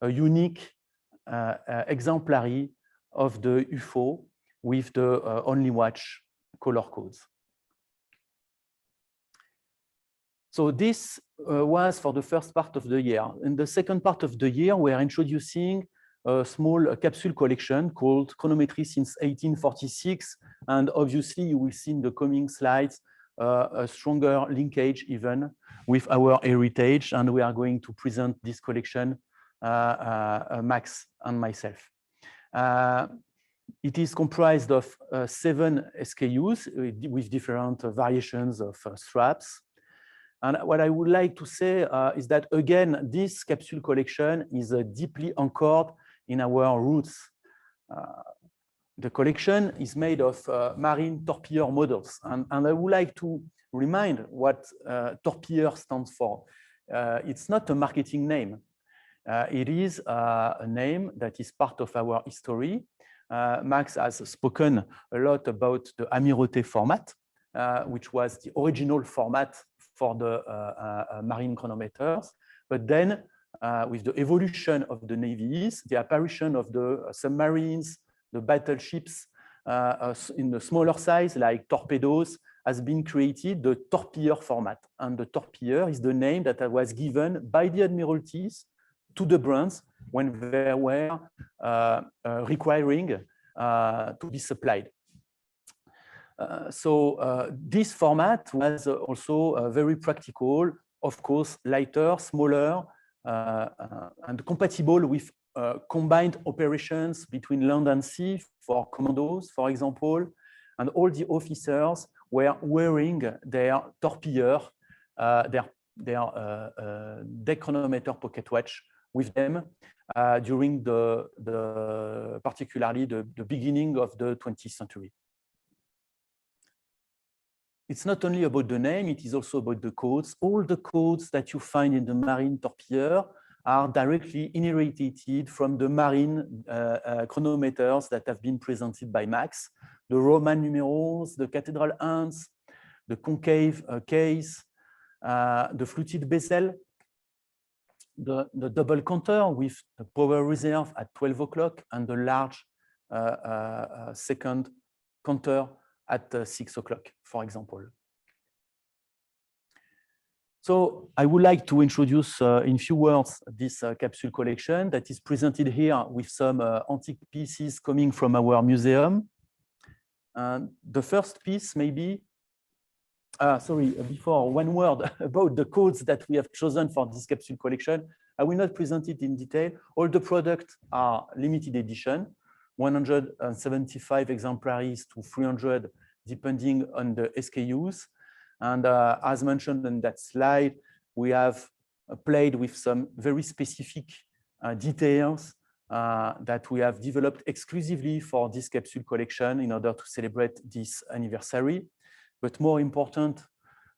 a unique exemplary of the UFO with the Only Watch color codes. So this was for the first part of the year. In the second part of the year, we are introducing a small capsule collection called Chronometry since 1846. And obviously, you will see in the coming slides a stronger linkage even with our heritage. And we are going to present this collection, Max and myself. It is comprised of 7 SKUs with different variations of straps. And what I would like to say is that, again, this capsule collection is deeply anchored in our roots. The collection is made of marine torpilleur models. And I would like to remind what torpilleur stands for. It's not a marketing name. It is a name that is part of our history. Max has spoken a lot about the Amirauté format, which was the original format for the marine chronometers. But then with the evolution of the navies, the apparition of the submarines, the battleships in the smaller size like torpedoes has been created the torpilleur format. And the torpilleur is the name that was given by the Admiralties to the brands when they were requiring to be supplied. So this format was also very practical, of course, lighter, smaller, and compatible with combined operations between land and sea for commandos, for example, and all the officers were wearing their torpilleur, their deck chronometer pocket watch with them during particularly the beginning of the 20th century. It's not only about the name, it is also about the codes. All the codes that you find in the marine torpilleur are directly inherited from the marine chronometers that have been presented by Max. The Roman numerals, the cathedral hands, the concave case, the fluted bezel, the double counter with the power reserve at 12 o'clock and the large second counter at 6 o'clock, for example. So I would like to introduce in few words this capsule collection that is presented here with some antique pieces coming from our museum. The first piece maybe, before one word about the codes that we have chosen for this capsule collection. I will not present it in detail. All the products are limited edition, 175 exemplaries to 300, depending on the SKUs. And as mentioned in that slide, we have played with some very specific details that we have developed exclusively for this capsule collection in order to celebrate this anniversary. But more important,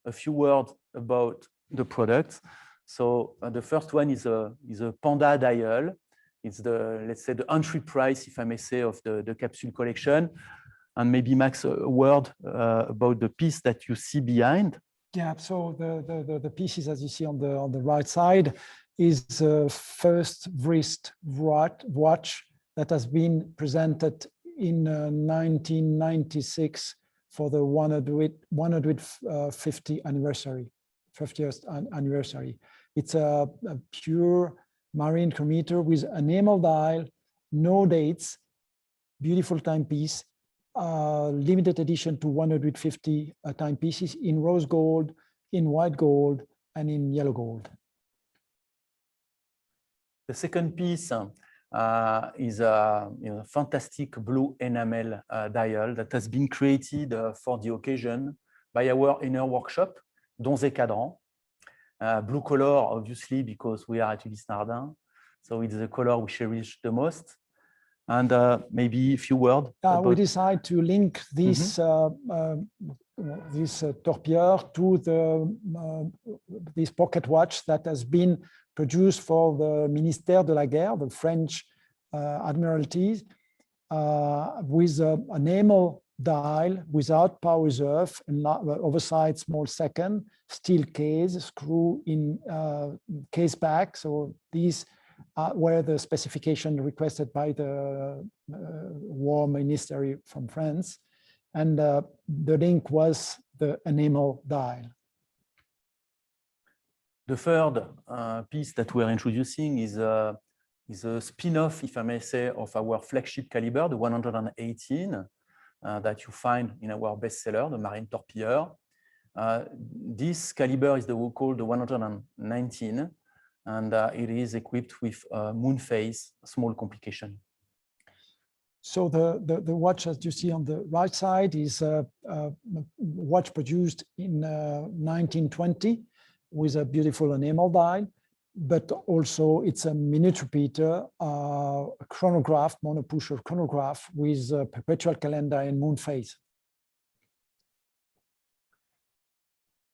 a few words about the products. So the first one is a Panda dial. It's the, let's say, the entry price, if I may say, of the capsule collection. And maybe Max, a word about the piece that you see behind. Yeah, so the pieces, as you see on the right side, is the first wrist watch that has been presented in 1996 for the 150th anniversary. It's a pure marine chronometer with enamel dial, no dates, beautiful timepiece. Limited edition to 150 timepieces in rose gold, in white gold, and in yellow gold. The second piece is a fantastic blue enamel dial that has been created for the occasion by our inner workshop, Donze Cadran. Blue color, obviously, because we are at ulysse-nardin. So it's the color we cherish the most. And maybe a few words. We decide to link this this torpilleur to this pocket watch that has been produced for the Ministère de la Guerre, the French Admiralty, with an enamel dial without power reserve, and oversized small second, steel case, screw in case back. So these were the specification requested by the War Ministry from France, and the link was the enamel dial. The third piece that we're introducing is a spin-off, if I may say, of our flagship caliber, the 118, that you find in our bestseller, the Marine Torpilleur. This caliber is called the 119. And it is equipped with moon phase small complication. So the watch, as you see on the right side, is a watch produced in 1920 with a beautiful enamel dial, but also it's a minute repeater, a chronograph, monopusher chronograph with a perpetual calendar and moon phase.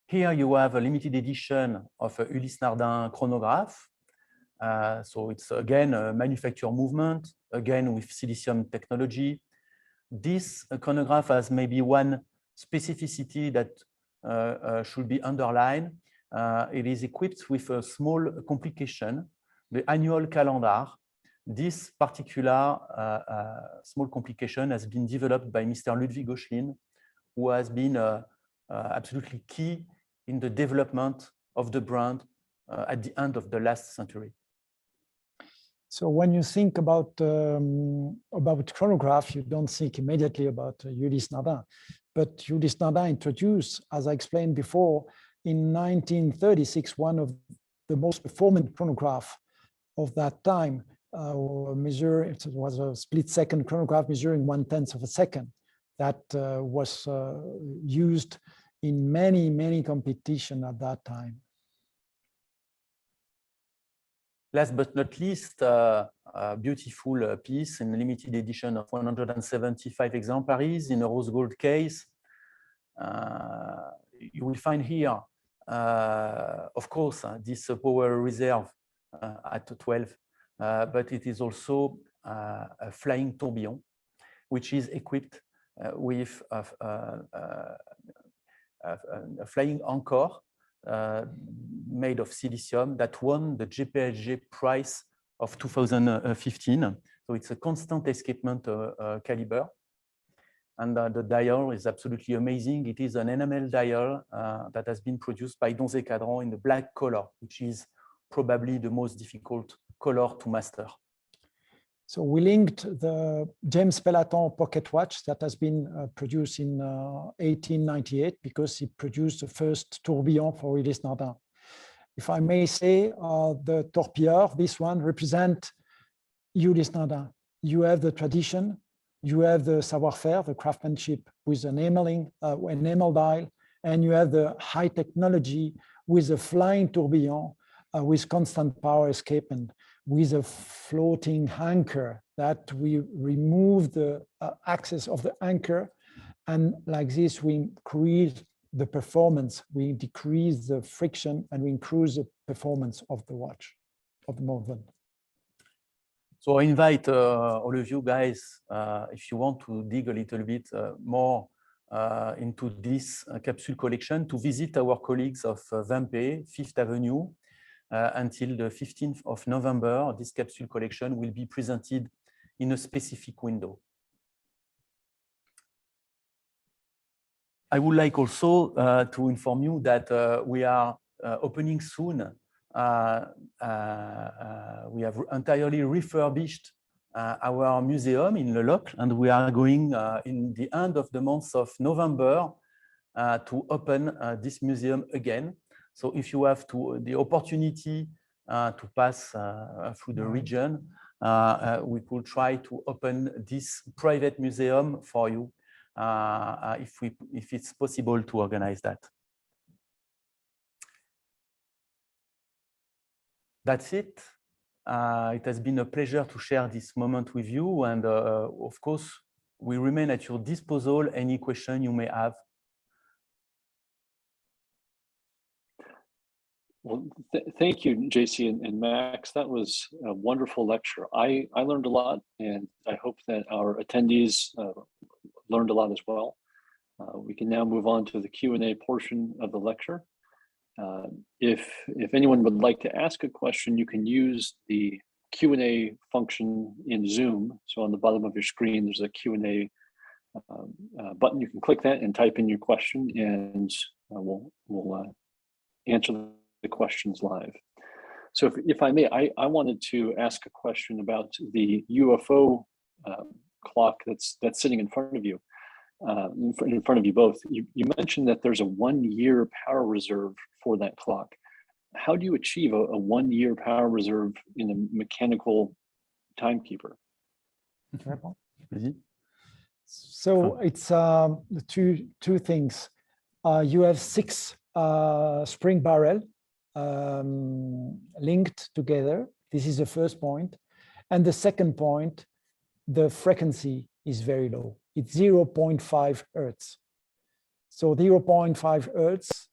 Here you have a limited edition of a ulysse-nardin chronograph. So it's again a manufacture movement, again with silicium technology. This chronograph has maybe one specificity that should be underlined. It is equipped with a small complication, the annual calendar. This particular small complication has been developed by Mr. Ludwig Oechlin, who has been absolutely key in the development of the brand at the end of the last century. So when you think about chronograph, you don't think immediately about ulysse-nardin. But ulysse-nardin introduced, as I explained before, in 1936, one of the most performant chronograph of that time. It was a split-second chronograph measuring 1/10 of a second that was used in many competitions at that time. Last but not least, a beautiful piece in limited edition of 175 exemplaries in a rose gold case. You will find here, of course, this power reserve at 12, but it is also a flying tourbillon, which is equipped with a flying anchor made of silicium that won the JPSG prize of 2015. So it's a constant escapement caliber. And the dial is absolutely amazing. It is an enamel dial that has been produced by Donze Cadran in the black color, which is probably the most difficult color to master. So we linked the James Pellaton pocket watch that has been produced in 1898 because he produced the first tourbillon for ulysse-nardin. If I may say, the torpilleur, this one, represents ulysse-nardin. You have the tradition, you have the savoir-faire, the craftsmanship with an enamel dial, and you have the high technology with a flying tourbillon with constant power escapement, with a floating anchor that we remove the axis of the anchor, and like this we increase the performance, we decrease the friction, and we increase the performance of the watch, of the movement. So I invite all of you guys, if you want to dig a little bit more into this capsule collection, to visit our colleagues of Vampe, 5th Avenue, until the 15th of November. This capsule collection will be presented in a specific window. I would like also to inform you that we are opening soon. We have entirely refurbished our museum in Locle, and we are going in the end of the month of November to open this museum again. So if you have the opportunity to pass through the region, we could try to open this private museum for you if it's possible to organize that. That's it. It has been a pleasure to share this moment with you. And of course, we remain at your disposal. Any question you may have. Well, thank you, JC and Max. That was a wonderful lecture. I learned a lot, and I hope that our attendees learned a lot as well. We can now move on to the Q&A portion of the lecture. If anyone would like to ask a question, you can use the Q&A function in Zoom. So on the bottom of your screen, there's a Q&A button. You can click that and type in your question, and we'll answer the questions live. So if I may, I wanted to ask a question about the UFO clock that's sitting in front of you. In front of you both. You mentioned that there's a 1-year power reserve for that clock. How do you achieve a 1-year power reserve in a mechanical timekeeper? So it's two things. You have 6 spring barrel linked together. This is the first point. And the second point, the frequency is very low. It's 0.5 Hertz. So 0.5 Hertz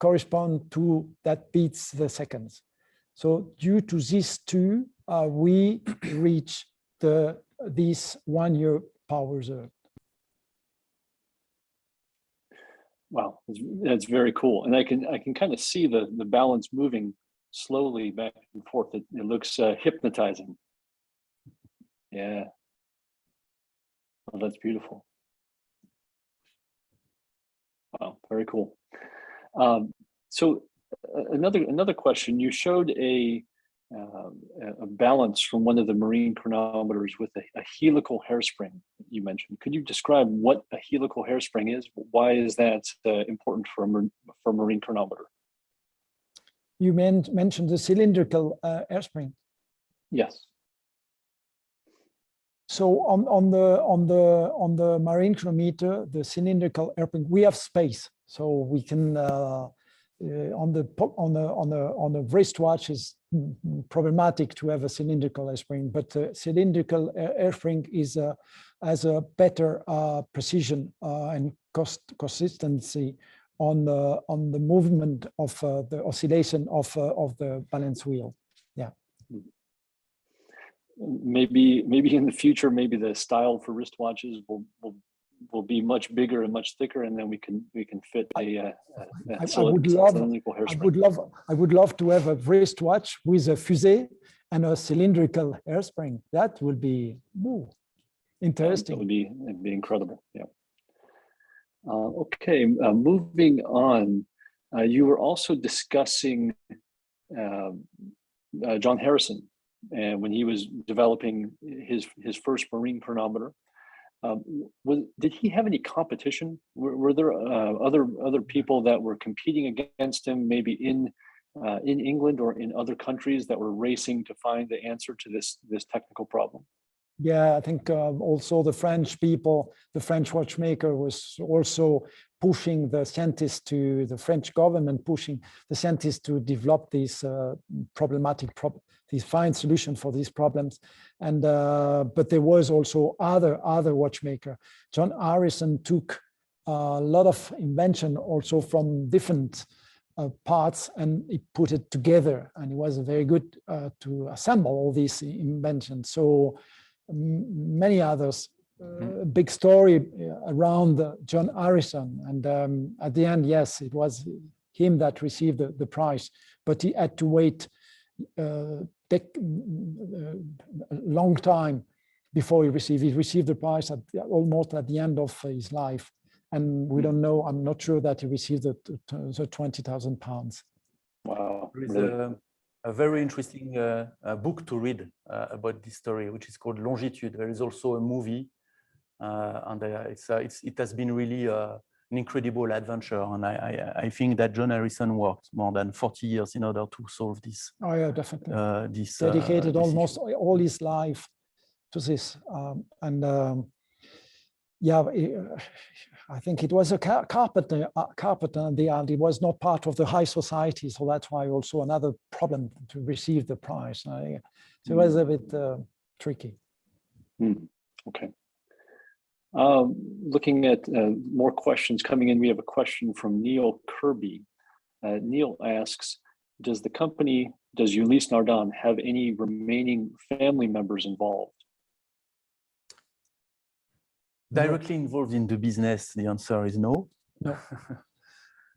correspond to that beats the seconds. So due to these two, we reach this 1-year power reserve. Wow, that's very cool. And I can kind of see the balance moving slowly back and forth. It looks hypnotizing. Yeah. Oh, that's beautiful. Wow, very cool. So another question. You showed a balance from one of the marine chronometers with a helical hairspring you mentioned. Could you describe what a helical hairspring is? Why is that important for a marine chronometer? You mentioned the cylindrical hairspring. Yes. So on the marine chronometer, the cylindrical hairspring, we have space, so we can on the wristwatch is problematic to have a cylindrical hairspring, but cylindrical hairspring has a better precision and consistency on the movement of the oscillation of the balance wheel. Yeah. Maybe in the future, maybe the style for wristwatches will will be much bigger and much thicker, and then we can fit a I would love, cylindrical hairspring. I would love to have a wristwatch with a fusée and a cylindrical hairspring. That would be interesting. It'd be incredible. Yeah. Okay, moving on. You were also discussing John Harrison, and when he was developing his first marine chronometer. Did he have any competition? Were there other people that were competing against him, maybe in England or in other countries, that were racing to find the answer to this technical problem? Yeah, I think also the French people, the French watchmaker was also pushing the scientists to the French government, pushing the scientists to develop these these fine solutions for these problems. And but there was also other watchmaker. John Harrison took a lot of invention also from different parts, and he put it together, and he was very good to assemble all these inventions. So many others, big story around John Harrison. And at the end, yes, it was him that received the prize, but he had to wait a long time before he received the prize almost at the end of his life. And we don't know, I'm not sure that he received the £20,000. Wow. There is a very interesting book to read about this story, which is called Longitude. There is also a movie, and it has been really an incredible adventure. And I think that John Harrison worked more than 40 years in order to solve this. Oh yeah, definitely. Dedicated almost all his life to this. Yeah, I think it was a carpenter in the end. It was not part of the high society, so that's why also another problem to receive the prize. So it was a bit tricky. Okay. Looking at more questions coming in, we have a question from Neil Kirby. Neil asks, does ulysse-nardin have any remaining family members involved? Directly involved in the business, the answer is no. No.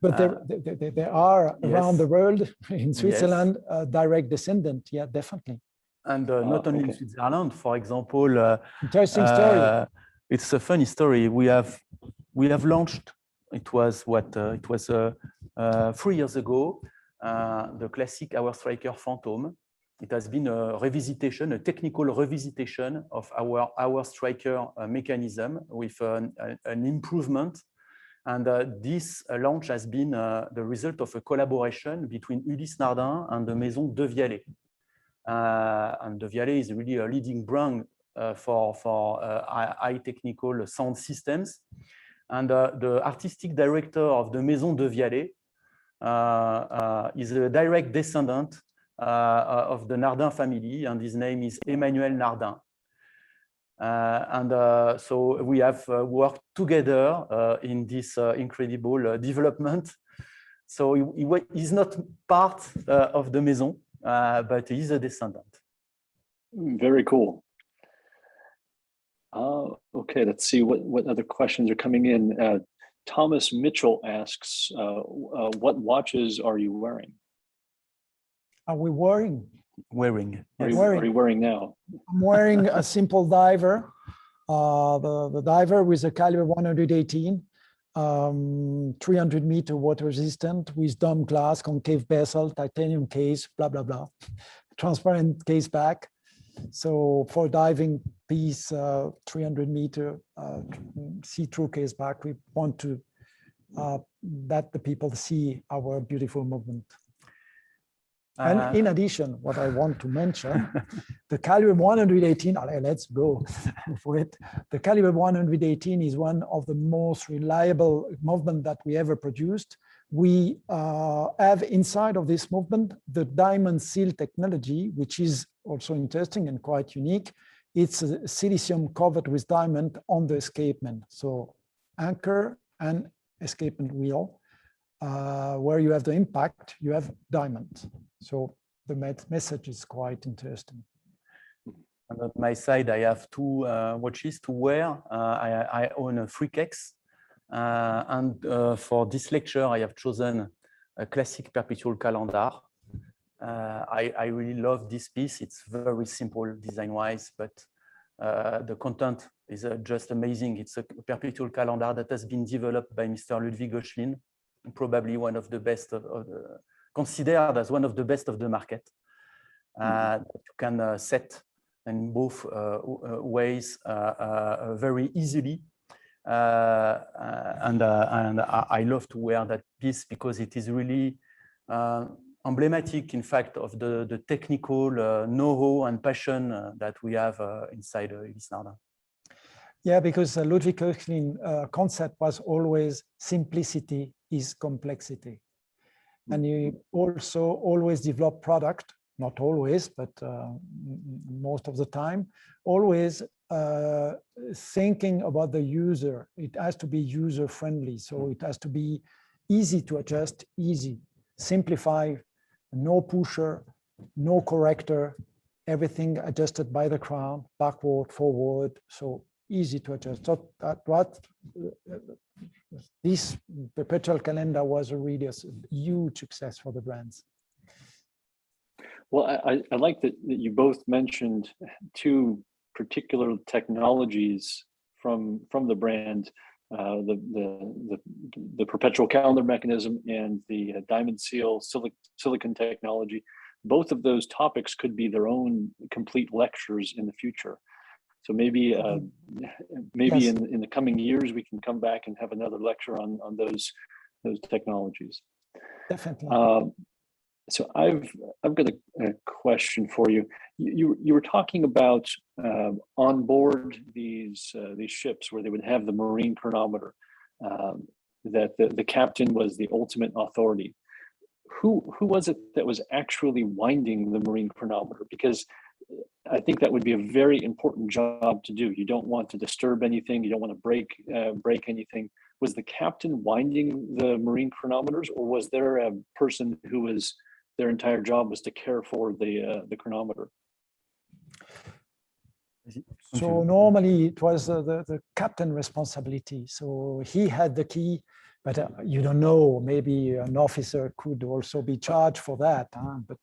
But there are around the world, in Switzerland, direct descendant, yeah, definitely. And not only in Switzerland, for example. Interesting story. It's a funny story. We have launched, it was 3 years ago, the classic Hour Striker Phantom. It has been a revisitation, a technical revisitation of our Hour Striker mechanism with an improvement. And this launch has been the result of a collaboration between ulysse-nardin and the Maison de Vialet. And de Vialet is really a leading brand for high technical sound systems. And the artistic director of the Maison de Vialet is a direct descendant of the Nardin family, and his name is Emmanuel Nardin. So we have worked together in this incredible development. So he's not part of the Maison, but he's a descendant. Very cool. Okay, let's see what other questions are coming in. Thomas Mitchell asks, what watches are you wearing? Are we wearing? Wearing. Yes. Are you wearing now? I'm wearing a simple diver, the diver with a caliber 118, 300-meter water resistant with dome glass, concave bezel, titanium case, blah, blah, blah. Transparent case back. So for diving piece, 300-meter see-through case back, we want to that the people see our beautiful movement. And in addition, what I want to mention, the caliber 118, let's go for it. The caliber 118 is one of the most reliable movement that we ever produced. We have inside of this movement the diamond seal technology, which is also interesting and quite unique. It's a silicium covered with diamond on the escapement. So anchor and escapement wheel. Where you have the impact, you have diamond. So the message is quite interesting. And on my side, I have two watches to wear. I own a Freakex. And for this lecture, I have chosen a classic perpetual calendar. I really love this piece. It's very simple design-wise, but the content is just amazing. It's a perpetual calendar that has been developed by Mr. Ludwig Oechlin, probably one of the best, considered as one of the best of the market. You can set in both ways very easily. And I love to wear that piece because it is really emblematic, in fact, of the technical know-how and passion that we have inside ulysse-nardin. Yeah, because Ludwig Oechlin concept was always simplicity is complexity. And you also always develop product, not always, but most of the time, always thinking about the user. It has to be user friendly. So it has to be easy to adjust, easy, simplify, no pusher, no corrector, everything adjusted by the crown, backward, forward, so easy to adjust. So this perpetual calendar was really a huge success for the brands. Well, I like that you both mentioned two particular technologies from the brand, the perpetual calendar mechanism and the diamond seal silicon technology. Both of those topics could be their own complete lectures in the future. So maybe yes. in the coming years we can come back and have another lecture on those technologies. Definitely. So I've got a question for you. You were talking about on board these ships where they would have the marine chronometer, that the captain was the ultimate authority. Who was it that was actually winding the marine chronometer? Because I think that would be a very important job to do. You don't want to disturb anything. You don't want to break anything. Was the captain winding the marine chronometers, or was there a person who was their entire job was to care for the chronometer? So normally it was the captain responsibility. So he had the key, but you don't know, maybe an officer could also be charged for that. But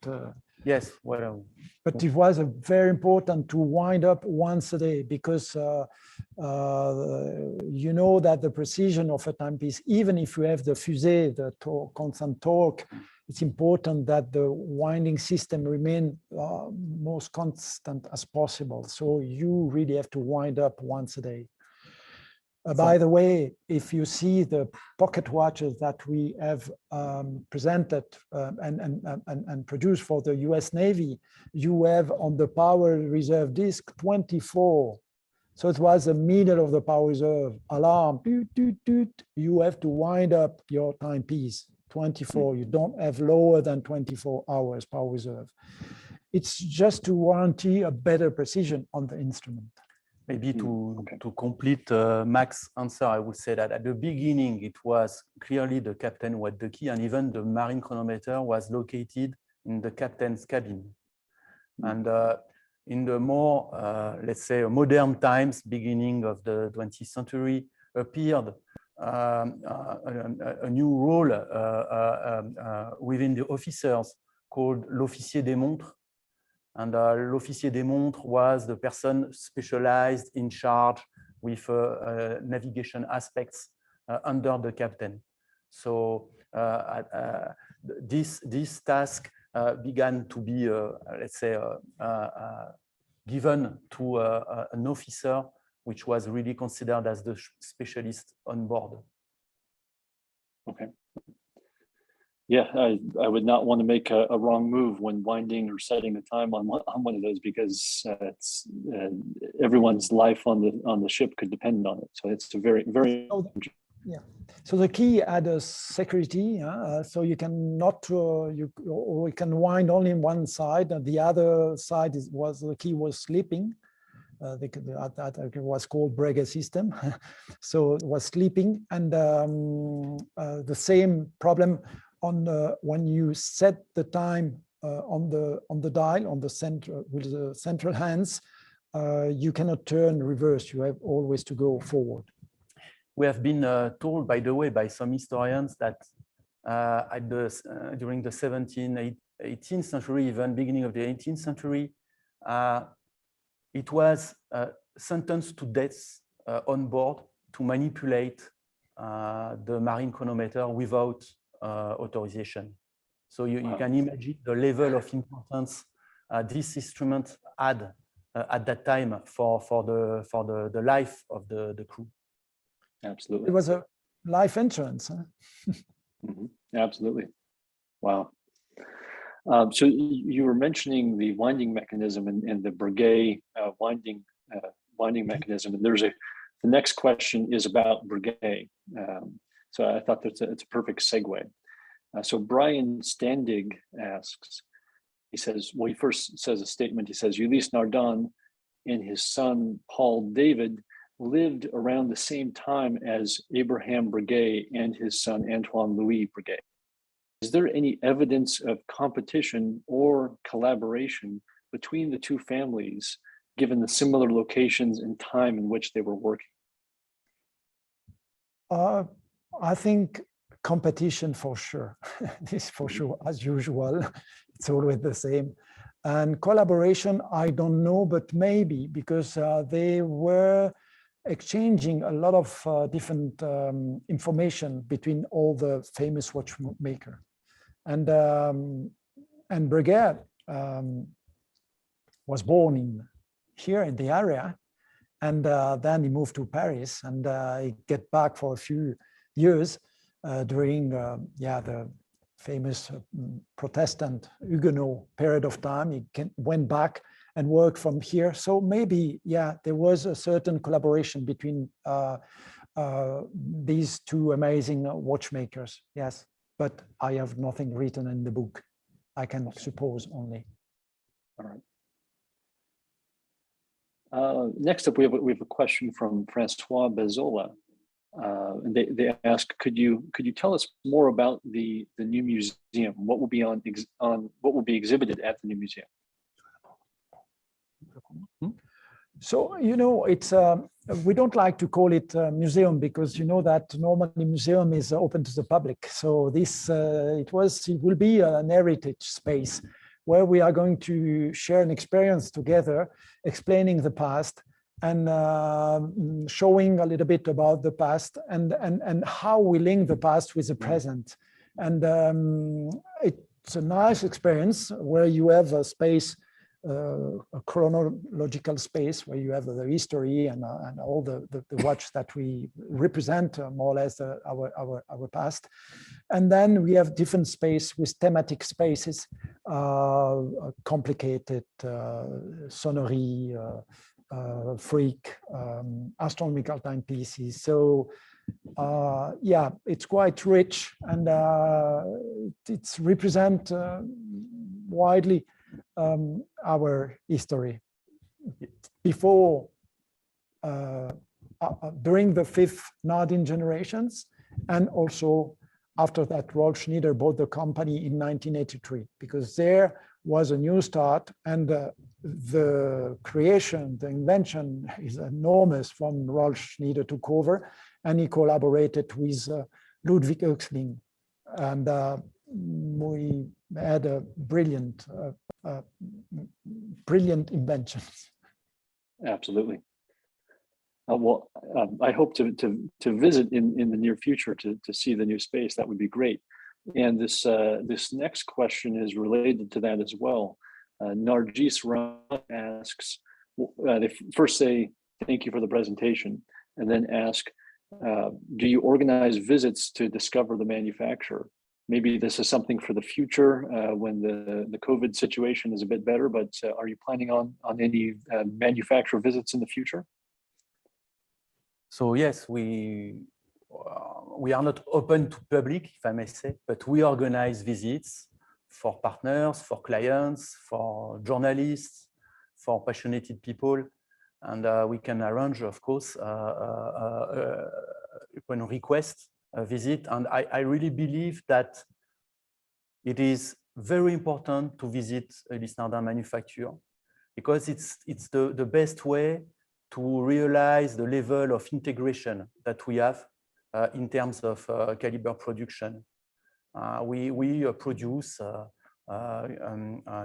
yes, well, but it was very important to wind up once a day, because you know that the precision of a timepiece, even if you have the fusée, the constant torque, it's important that the winding system remain most constant as possible. So you really have to wind up once a day. By the way, if you see the pocket watches that we have presented and produced for the US Navy, you have on the power reserve disk 24. So it was the middle of the power reserve alarm. Doot, doot, doot. You have to wind up your timepiece 24. You don't have lower than 24 hours power reserve. It's just to guarantee a better precision on the instrument. Maybe to complete Max's answer, I would say that at the beginning, it was clearly the captain who had the key, and even the marine chronometer was located in the captain's cabin. And in the more, let's say, modern times, beginning of the 20th century, appeared a new role within the officers called l'officier des montres. And l'officier des montres was the person specialized in charge with navigation aspects under the captain. So this task began to be, let's say, given to an officer, which was really considered as the specialist on board. Okay. Yeah, I would not want to make a wrong move when winding or setting the time on one of those, because it's everyone's life on the ship could depend on it. So it's a very yeah. So the key had a security, so you cannot you can wind only one side, and the other side the key was sleeping. That was called Breguet system. So it was sleeping, and the same problem on when you set the time on the dial on the center with the central hands. you cannot turn reverse. You have always to go forward. We have been told, by the way, by some historians that during the 17th, 18th century, even beginning of the 18th century, it was sentenced to death on board to manipulate the marine chronometer without authorization. So you can imagine the level of importance this instrument had at that time for the life of the crew. Absolutely. It was a life insurance. Huh? Absolutely. Wow. So you were mentioning the winding mechanism and the Breguet winding mechanism, and the next question is about Breguet. So I thought it's a perfect segue. So Brian Standig asks, he says, well, he first says a statement. He says, Ulysse-Nardin and his son, Paul David, lived around the same time as Abraham Breguet and his son, Antoine Louis Breguet. Is there any evidence of competition or collaboration between the two families, given the similar locations and time in which they were working? I think competition for sure. This for sure, as usual. It's always the same. And collaboration, I don't know, but maybe because they were exchanging a lot of different information between all the famous watchmakers. And Breguet was born here in the area, and then he moved to Paris, and he get back for a few years during the famous Protestant Huguenot period of time. He went back and worked from here. So maybe, there was a certain collaboration between these two amazing watchmakers, yes. But I have nothing written in the book. I can suppose only. All right. Next up, we have a question from Francois Bezola. And they ask, could you tell us more about the new museum? What will be what will be exhibited at the new museum? So, it's we don't like to call it a museum because that normally museum is open to the public. So this it will be an heritage space where we are going to share an experience together, explaining the past and showing a little bit about the past and how we link the past with the present. And it's a nice experience where you have a space, a chronological space where you have the history and all the watch that we represent, more or less our past. And then we have different space with thematic spaces, complicated sonnery, freak, astronomical timepieces. So it's quite rich, and it's represent widely our history. Before, during the 5th Nardin generations, and also after that, Rolf Schneider bought the company in 1983, because there was a new start, and the creation, the invention is enormous from Rolf Schneider took over, and he collaborated with Ludwig Oechsling, and we had a brilliant inventions. Absolutely. Well, I hope to visit in the near future to see the new space. That would be great. And this next question is related to that as well. Nargis Ram asks, they first say thank you for the presentation, and then ask, do you organize visits to discover the manufacturer? Maybe this is something for the future when the COVID situation is a bit better, but are you planning on any manufacturer visits in the future? So yes, we are not open to public, if I may say, but we organize visits for partners, for clients, for journalists, for passionate people, and we can arrange, of course, upon request, a visit. And I really believe that it is very important to visit a ulysse-nardin manufacturer. because it's the best way to realize the level of integration that we have in terms of caliber production. We produce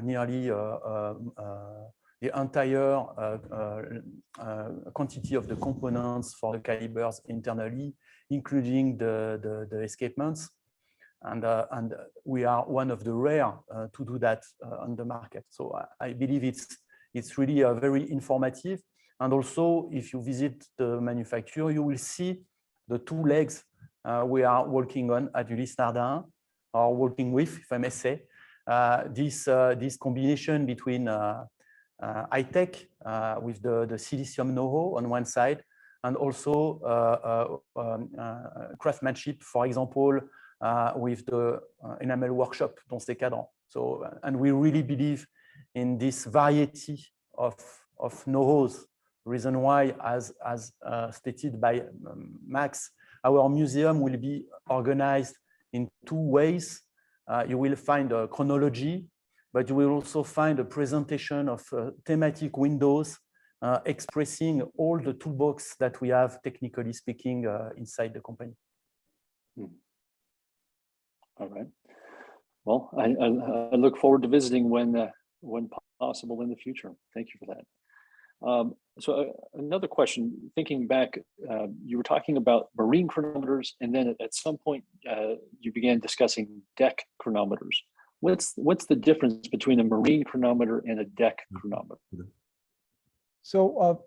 nearly the entire quantity of the components for the calibers internally, including the escapements. And we are one of the rare to do that on the market. So I believe it's really very informative. And also, if you visit the manufacturer, you will see the two legs we are working on at ulysse-nardin, or working with, if I may say, this combination between high tech with the silicium know-how on one side, and also craftsmanship, for example, with the enamel workshop, dont ces cadrans. So, and we really believe in this variety of know-hows. Reason why, as stated by Max, our museum will be organized in two ways. You will find a chronology, but you will also find a presentation of thematic windows expressing all the toolbox that we have, technically speaking, inside the company. All right. Well, I look forward to visiting when possible in the future. Thank you for that. So another question, thinking back, you were talking about marine chronometers, and then at some point you began discussing deck chronometers. What's the difference between a marine chronometer and a deck chronometer? So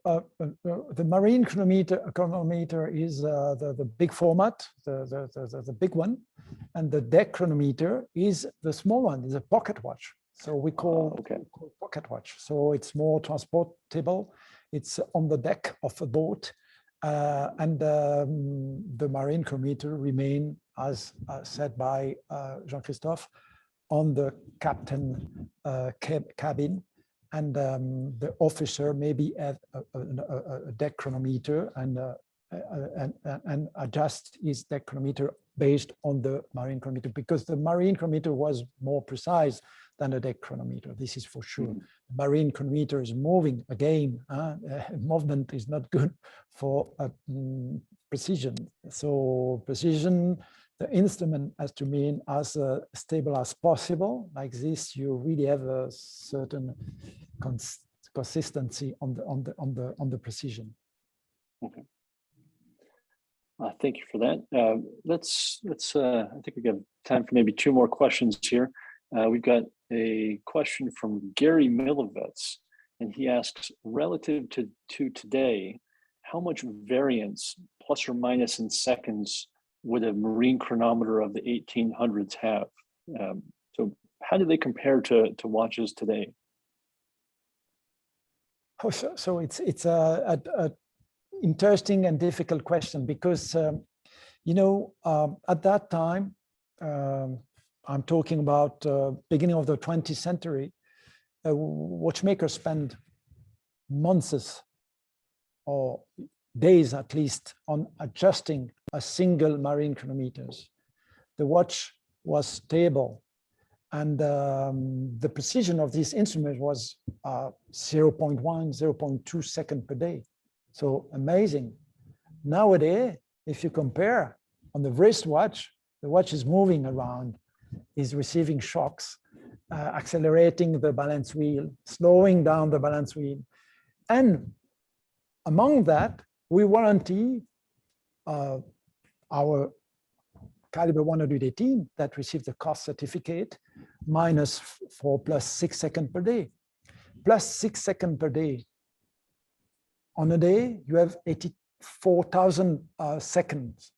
the marine chronometer is the big format, the big one, and the deck chronometer is the small one, is a pocket watch. So we call, pocket watch. So it's more transportable. It's on the deck of a boat, and the marine chronometer remain, as said by Jean-Christophe, on the captain cabin, and the officer maybe have a deck chronometer and adjust his deck chronometer based on the marine chronometer, because the marine chronometer was more precise than a deck chronometer. This is for sure. Marine chronometer is moving again. Movement is not good for precision. So precision, the instrument has to mean as stable as possible. Like this, you really have a certain consistency on the precision. Okay. Thank you for that. Let's. I think we got time for maybe two more questions here. We've got a question from Gary Milovets, and he asks, relative to today, how much variance, plus or minus in seconds, would a marine chronometer of the 1800s have? So how do they compare to watches today? Oh, so it's a interesting and difficult question, because you know, at that time, I'm talking about beginning of the 20th century, watchmakers spend months or days at least on adjusting a single marine chronometers. The watch was stable, and the precision of this instrument was 0.1, 0.2 seconds per day. So amazing. Nowadays, if you compare on the wristwatch, the watch is moving around, is receiving shocks, accelerating the balance wheel, slowing down the balance wheel. And among that, we warranty our caliber 118 that received the cost certificate -4 + 6 seconds per day. Plus 6 seconds per day. On a day, you have 84,000 seconds,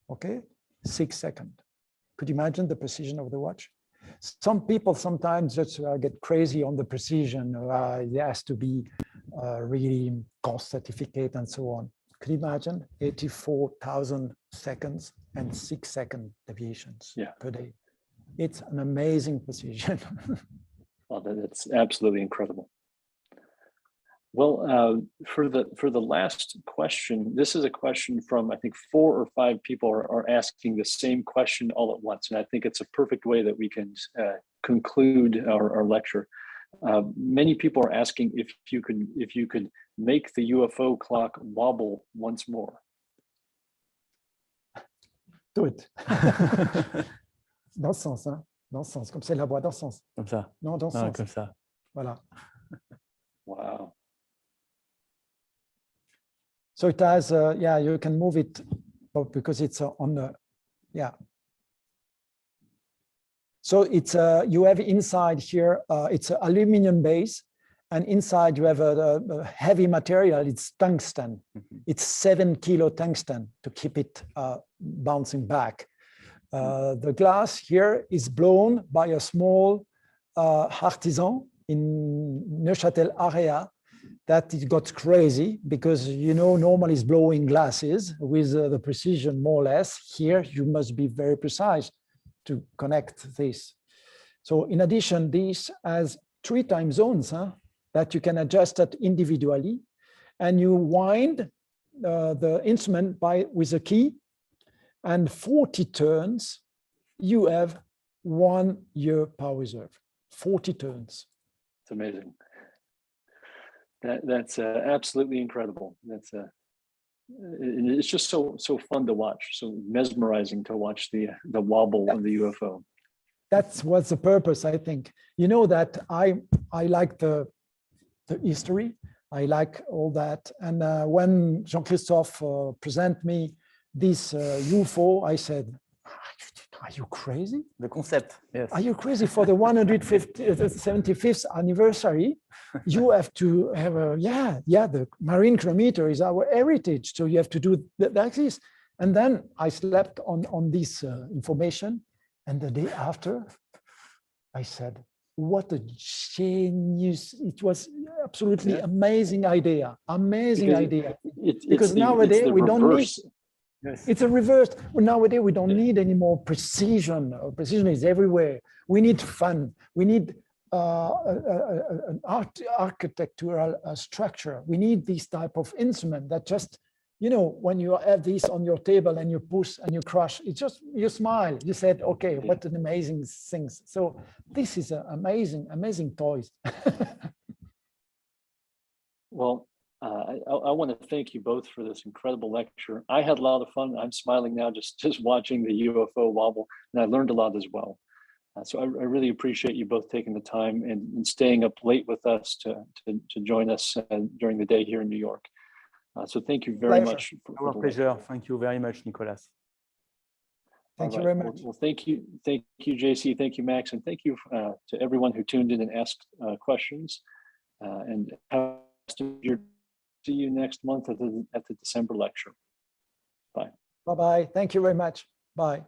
okay? 6 seconds. Could you imagine the precision of the watch? Some people sometimes just get crazy on the precision. It has to be really cost certificate and so on. Could you imagine 84,000 seconds and 6 second deviations per day? It's an amazing precision. Well, that's absolutely incredible. Well, for the last question, this is a question from, I think, 4 or 5 people are asking the same question all at once. And I think it's a perfect way that we can conclude our lecture. Many people are asking if you could make the UFO clock wobble once more. Do it. Dans ce sens, hein? Dans ce sens, comme c'est la voix, dans ce sens. Comme ça. Non, dans ce Non, sens. comme ça. Voilà. Wow. So it has, yeah, you can move it because it's on the, yeah. So it's, you have inside here, it's an aluminum base, and inside you have a heavy material, it's tungsten. Mm-hmm. It's 7 kilo tungsten to keep it bouncing back. The glass here is blown by a small artisan in Neuchâtel area that it got crazy because, you know, normally it's blowing glasses with the precision more or less. Here you must be very precise to connect this. So in addition, this has 3 time zones that you can adjust it individually, and you wind the instrument with a key, and 40 turns, you have 1 year power reserve. 40 turns. It's amazing. That's absolutely incredible. It's just so fun to watch, so mesmerizing to watch the wobble of the UFO. That was the purpose, I think. You know that I like the history. I like all that. And when Jean-Christophe present me this UFO, I said, are you crazy? The concept, yes. Are you crazy? For the 175th anniversary, you have to have the marine chronometer is our heritage. So you have to do like this. And then I slept on this information. And the day after, I said, what a genius. It was absolutely amazing idea. Amazing idea. Because nowadays we don't need. Yes. It's a reverse. Nowadays, we don't need any more precision. Precision is everywhere. We need fun. We need an architectural structure. We need this type of instrument that just, you know, when you have this on your table and you push and you crush, it's just, you smile. You said, okay, what an amazing thing. So this is an amazing, amazing toys. Well, I want to thank you both for this incredible lecture. I had a lot of fun. I'm smiling now just watching the UFO wobble, and I learned a lot as well. So I really appreciate you both taking the time and staying up late with us to join us during the day here in New York. So thank you very much. Our pleasure. Thank you very much, Nicolas. Thank you very much. Well, thank you, JC. Thank you, Max, and thank you to everyone who tuned in and asked questions. And see you next month at the December lecture. Bye. Bye-bye. Thank you very much. Bye.